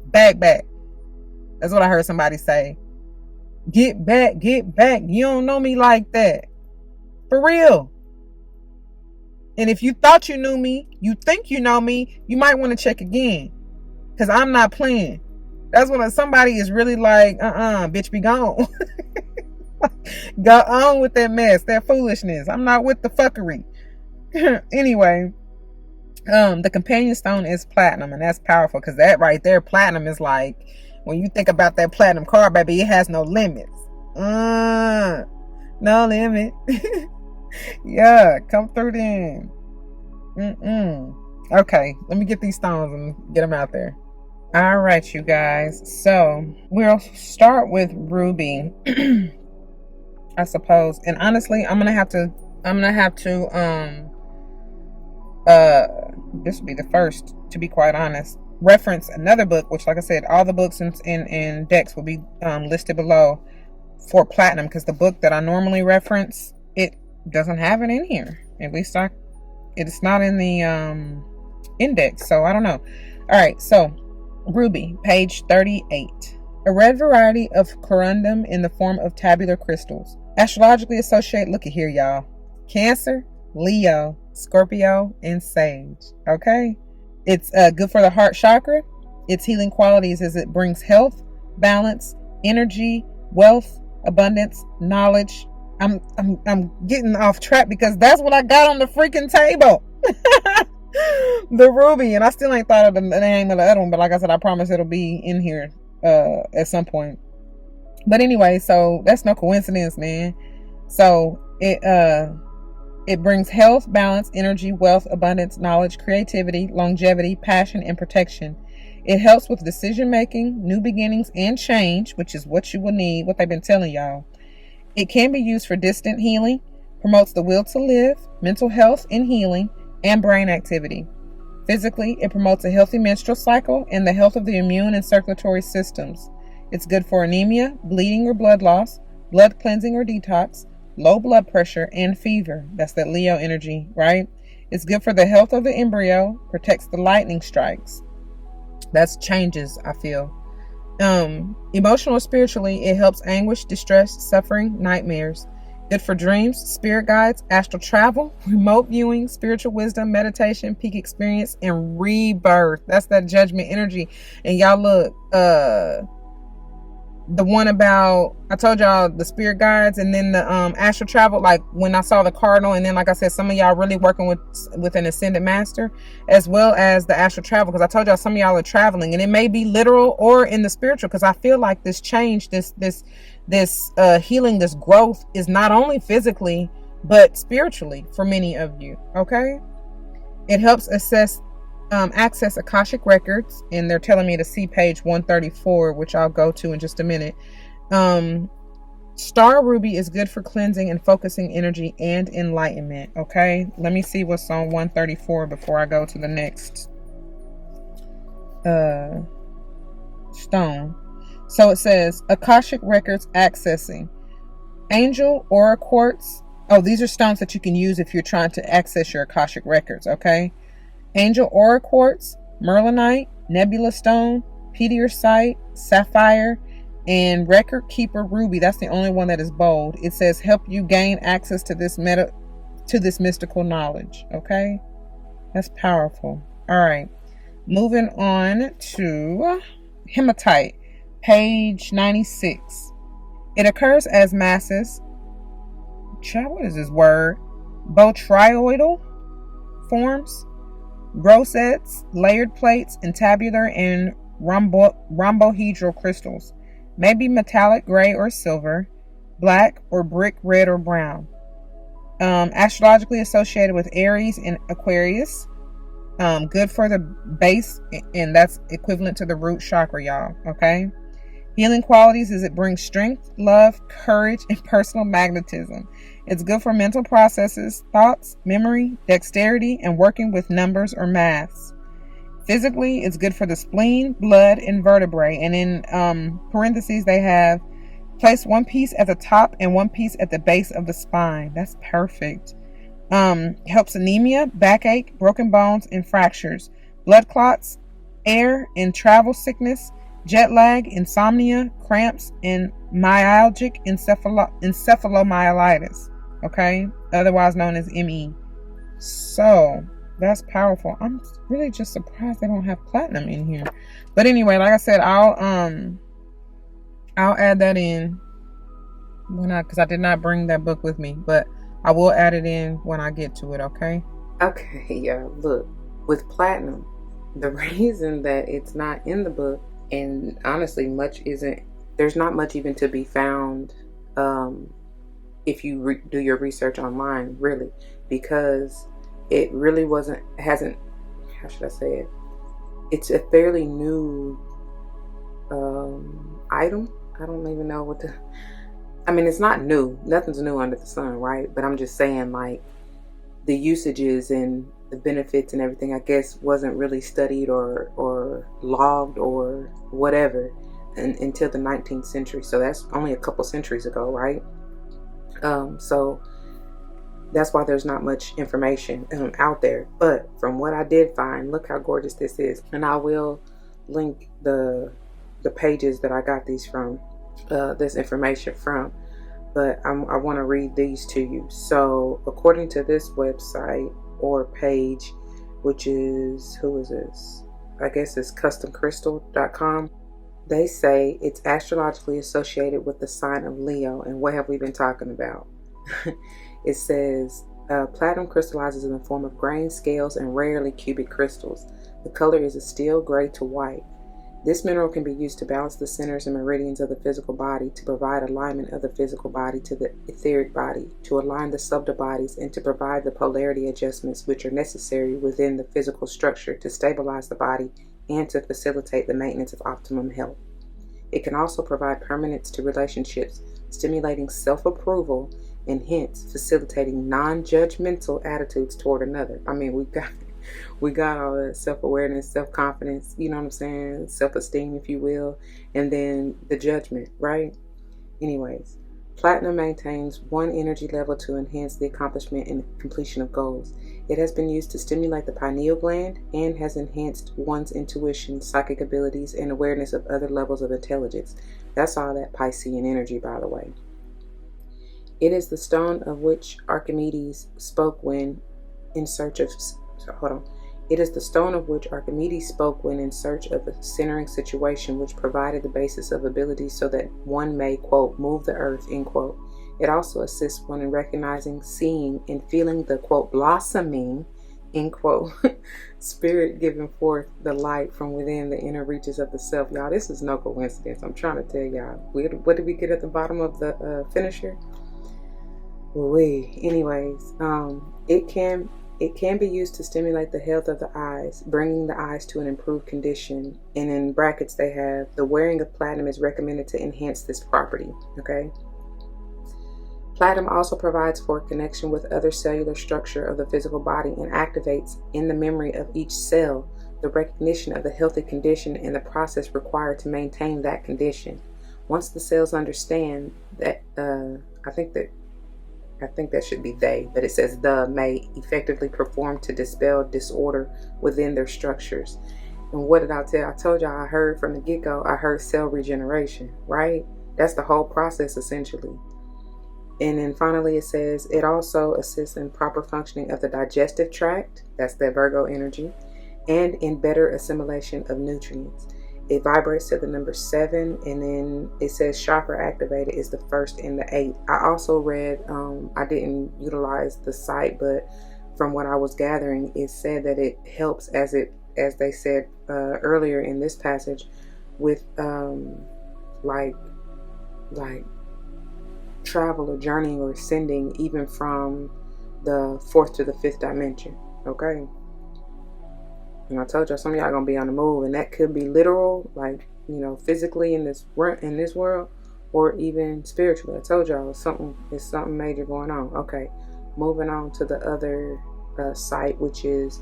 back. That's what I heard somebody say. Get back. You don't know me like that. For real. And if you thought you knew me, you think you know me, you might want to check again. Because I'm not playing. That's when somebody is really like, bitch, be gone. Go on with that mess, that foolishness. I'm not with the fuckery. Anyway, the companion stone is platinum, and that's powerful, because that right there, platinum is like, when you think about that platinum card, baby, it has no limits. No limit. Yeah, come through then. Okay, let me get these stones and get them out there. All right, you guys. So we'll start with ruby, I suppose. And honestly, I'm gonna have to. This will be the first, to be quite honest. Reference another book, which, like I said, all the books in decks will be listed below for platinum, because the book that I normally reference, it doesn't have it in here. At least it's not in the index, so I don't know. All right, so ruby, page 38. A red variety of corundum in the form of tabular crystals. Astrologically associated, look at here, y'all. Cancer, Leo, Scorpio, and Sage. Okay? It's good for the heart chakra. Its healing qualities is it brings health, balance, energy, wealth, abundance, knowledge. I'm getting off track because that's what I got on the freaking table. The ruby, and I still ain't thought of the name of the other one, but like I said, I promise it'll be in here at some point. But anyway, so that's no coincidence, man. So it brings health, balance, energy, wealth, abundance, knowledge, creativity, longevity, passion, and protection. It helps with decision making, new beginnings, and change, which is what you will need, what they've been telling y'all. It can be used for distant healing, promotes the will to live, mental health and healing, and brain activity. Physically, it promotes a healthy menstrual cycle and the health of the immune and circulatory systems. It's good for anemia, bleeding or blood loss, blood cleansing or detox, low blood pressure, and fever. That's that Leo energy, right? It's good for the health of the embryo, protects the lightning strikes. That's changes, I feel. Emotional or spiritually, it helps anguish, distress, suffering, nightmares. Good for dreams, spirit guides, astral travel, remote viewing, spiritual wisdom, meditation, peak experience, and rebirth. That's that judgment energy. And y'all look, the one about, I told y'all the spirit guides, and then the astral travel, like when I saw the cardinal, and then like I said, some of y'all really working with an ascended master, as well as the astral travel, because I told y'all some of y'all are traveling, and it may be literal or in the spiritual, because I feel like this change, this healing, this growth is not only physically but spiritually for many of you. Okay, it helps access Akashic records, and they're telling me to see page 134, which I'll go to in just a minute. Star ruby is good for cleansing and focusing energy and enlightenment. Okay, let me see what's on 134 before I go to the next stone. So it says Akashic Records accessing. Angel Aura Quartz. Oh, these are stones that you can use if you're trying to access your Akashic Records, okay? Angel Aura Quartz, Merlinite, Nebula Stone, Meteorite, Sapphire, and Record Keeper Ruby. That's the only one that is bold. It says help you gain access to this mystical knowledge, okay? That's powerful. All right. Moving on to hematite, page 96. It occurs as masses, what is this word? Botryoidal forms, rosettes, layered plates, and tabular and rhombohedral crystals. May be metallic gray or silver, black or brick red or brown. Astrologically associated with Aries and Aquarius. Good for the base, and that's equivalent to the root chakra, y'all. Okay. Healing qualities is it brings strength, love, courage, and personal magnetism. It's good for mental processes, thoughts, memory, dexterity, and working with numbers or maths. Physically, it's good for the spleen, blood, and vertebrae. And in parentheses, they have place one piece at the top and one piece at the base of the spine. That's perfect. Helps anemia, backache, broken bones, and fractures, blood clots, air and travel sickness, jet lag, insomnia, cramps, and myalgic encephalomyelitis, okay, otherwise known as ME. So that's powerful. I'm really just surprised they don't have platinum in here. But anyway, like I said, I'll add that in because I did not bring that book with me, but I will add it in when I get to it, okay? Okay, yeah, look, with platinum, the reason that it's not in the book, and honestly, there's not much even to be found if you do your research online, really, because it really hasn't, how should I say it? It's a fairly new item. I don't even know it's not new. Nothing's new under the sun, right? But I'm just saying, like, the usages and the benefits and everything, I guess, wasn't really studied or logged or whatever until the 19th century. So that's only a couple centuries ago, right? So that's why there's not much information out there. But from what I did find, look how gorgeous this is. And I will link the pages that I got these from, this information from. But I want to read these to you. So according to this website or page, which is, who is this? I guess it's customcrystal.com. They say it's astrologically associated with the sign of Leo. And what have we been talking about? It says platinum crystallizes in the form of grain, scales, and rarely cubic crystals. The color is a steel gray to white. This mineral can be used to balance the centers and meridians of the physical body, to provide alignment of the physical body to the etheric body, to align the subtle bodies, and to provide the polarity adjustments which are necessary within the physical structure to stabilize the body and to facilitate the maintenance of optimum health. It can also provide permanence to relationships, stimulating self-approval, and hence facilitating non-judgmental attitudes toward another. I mean, we got all that self-awareness, self-confidence, you know what I'm saying? Self-esteem, if you will. And then the judgment, right? Anyways, platinum maintains one energy level to enhance the accomplishment and completion of goals. It has been used to stimulate the pineal gland and has enhanced one's intuition, psychic abilities, and awareness of other levels of intelligence. That's all that Piscean energy, by the way. It is the stone of which Archimedes spoke when in search of It is the stone of which Archimedes spoke when in search of a centering situation which provided the basis of ability so that one may, quote, move the earth, end quote. It also assists one in recognizing, seeing, and feeling the, quote, blossoming, end quote, spirit giving forth the light from within the inner reaches of the self. Y'all, this is no coincidence. I'm trying to tell y'all. What did we get at the bottom of the finisher? Anyways, it can be used to stimulate the health of the eyes, bringing the eyes to an improved condition. And in brackets, they have the wearing of platinum is recommended to enhance this property. Okay. Platinum also provides for connection with other cellular structure of the physical body and activates in the memory of each cell the recognition of the healthy condition and the process required to maintain that condition. Once the cells understand that, I think that should be they, but it says the may effectively perform to dispel disorder within their structures. And what did I tell? I told y'all I heard from the get-go, I heard cell regeneration, right? That's the whole process essentially. And then finally it says it also assists in proper functioning of the digestive tract, that's that Virgo energy, and in better assimilation of nutrients. It vibrates to the number 7, and then it says chakra activated is the 1st and the 8th. I also read, I didn't utilize the site, but from what I was gathering, it said that it helps, as they said earlier in this passage, with like travel or journeying or ascending, even from the 4th to the 5th dimension. Okay. And I told y'all some of y'all gonna be on the move, and that could be literal, like, physically in this world, or even spiritually. I told y'all it's something major going on. Okay, moving on to the other site, which is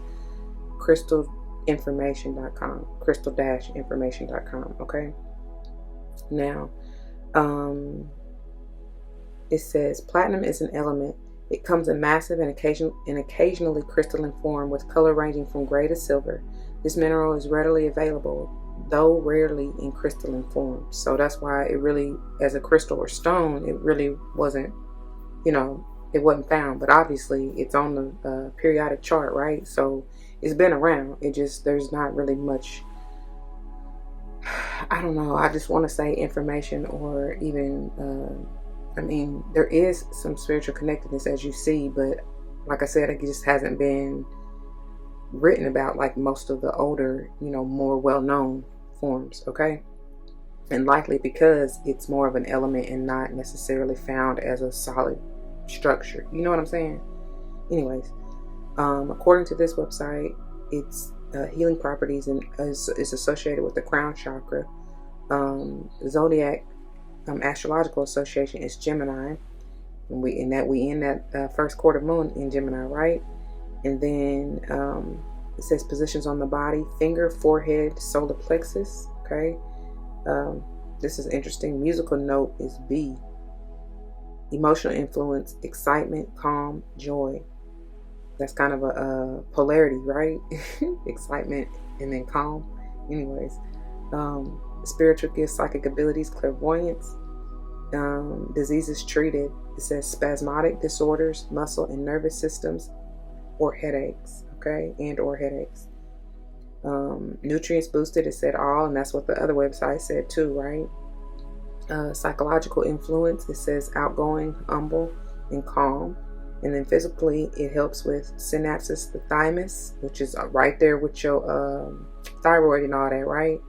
crystal-information.com. crystal-information.com. Okay. Now, it says platinum is an element. It comes in massive and occasionally crystalline form with color ranging from gray to silver. This mineral is readily available, though rarely in crystalline form. So that's why it really, as a crystal or stone, it really wasn't, it wasn't found. But obviously it's on the periodic chart, right? So it's been around. There's not really much, I don't know, I just want to say information, or even there is some spiritual connectedness, as you see, but like I said, it just hasn't been written about like most of the older, more well-known forms, okay? And likely because it's more of an element and not necessarily found as a solid structure. You know what I'm saying? Anyways, according to this website, its healing properties and is associated with the crown chakra. Zodiac astrological association is Gemini, and we in that first quarter moon in Gemini, right? And then it says positions on the body: finger, forehead, solar plexus. Okay, this is interesting. Musical note is B. Emotional influence: excitement, calm, joy. That's kind of a polarity, right? Excitement and then calm. Anyways, spiritual gifts, psychic abilities, clairvoyance. Diseases treated. It says spasmodic disorders, muscle and nervous systems, or headaches. Okay, and or headaches. Nutrients boosted. It said all, and that's what the other website said too, right? Psychological influence. It says outgoing, humble, and calm. And then physically, it helps with synapses, the thymus, which is right there with your thyroid and all that, right?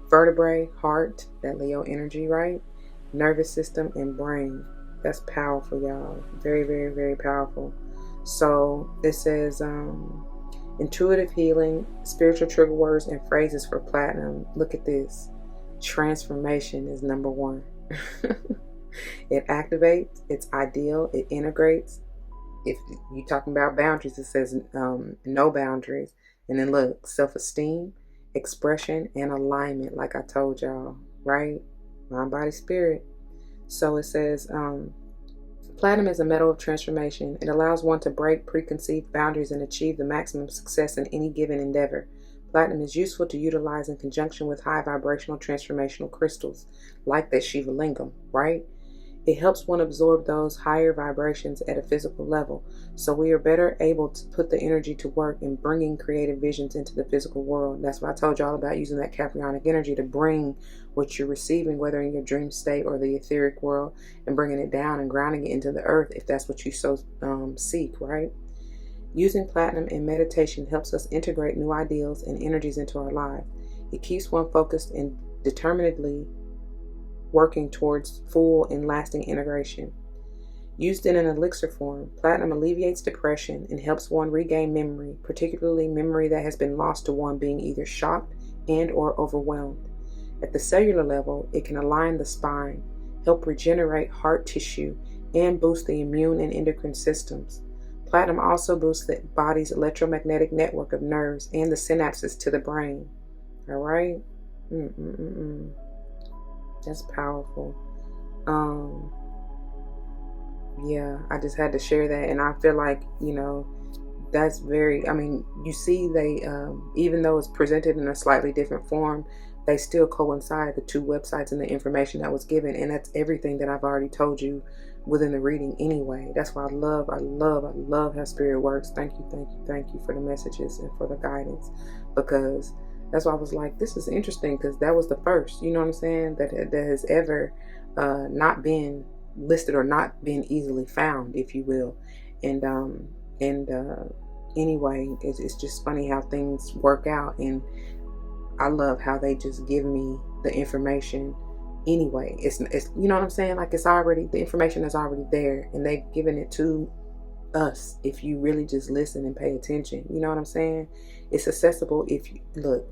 Vertebrae, heart, that Leo energy, right? Nervous system and brain. That's powerful, y'all. Very, very, very powerful. So it says intuitive healing, spiritual trigger words and phrases for platinum. Look at this. Transformation is number 1. It activates. It's ideal. It integrates. If you're talking about boundaries, it says no boundaries. And then look, self-esteem, expression, and alignment, like I told y'all, right? Mind, body, spirit. So it says platinum is a metal of transformation. It allows one to break preconceived boundaries and achieve the maximum success in any given endeavor. Platinum is useful to utilize in conjunction with high vibrational transformational crystals, like that Shiva Lingam, right? It helps one absorb those higher vibrations at a physical level, so we are better able to put the energy to work in bringing creative visions into the physical world. That's why I told you all about using that Caprionic energy to bring what you're receiving, whether in your dream state or the etheric world, and bringing it down and grounding it into the earth if that's what you so seek, right? Using platinum in meditation helps us integrate new ideals and energies into our lives. It keeps one focused and determinedly working towards full and lasting integration. Used in an elixir form, platinum alleviates depression and helps one regain memory, particularly memory that has been lost to one being either shocked and or overwhelmed. At the cellular level, it can align the spine, help regenerate heart tissue, and boost the immune and endocrine systems. Platinum also boosts the body's electromagnetic network of nerves and the synapses to the brain. All right. That's powerful. Yeah, I just had to share that, and I feel like, you know, that's very, I mean, you see, they even though it's presented in a slightly different form, they still coincide, the two websites and the information that was given, and that's everything that I've already told you within the reading anyway. That's why I love how spirit works. Thank you for the messages and for the guidance, because that's why I was like, this is interesting, because that was the first, you know what I'm saying, that has ever not been listed or not been easily found, if you will. And anyway, it's just funny how things work out, and I love how they just give me the information anyway. It's you know what I'm saying, like, it's already, the information is already there, and they've given it to us if you really just listen and pay attention. You know what I'm saying? It's accessible. If you look,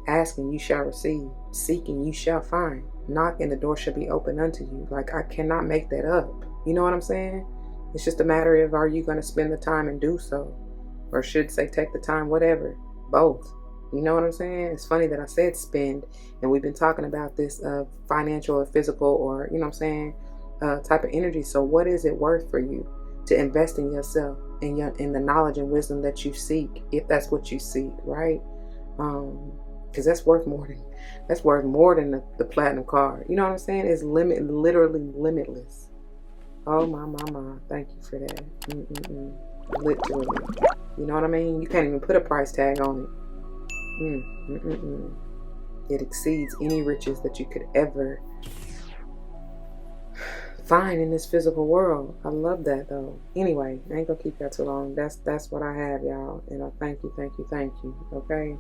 asking you shall receive, seeking you shall find, knock and the door shall be open unto you. Like, I cannot make that up. You know what I'm saying? It's just a matter of, are you going to spend the time and do so, or should say take the time, whatever, both. You know what I'm saying? It's funny that I said spend, and we've been talking about this financial or physical, or, you know what I'm saying, type of energy. So what is it worth for you to invest in yourself, in the knowledge and wisdom that you seek, if that's what you seek, right? Because that's worth more than the platinum card. You know what I'm saying? It's literally limitless. Oh my. Thank you for that. Literally. You know what I mean? You can't even put a price tag on it. It exceeds any riches that you could ever find in this physical world. I love that, though. Anyway, I ain't gonna keep that too long. That's what I have, y'all. And I thank you. Okay.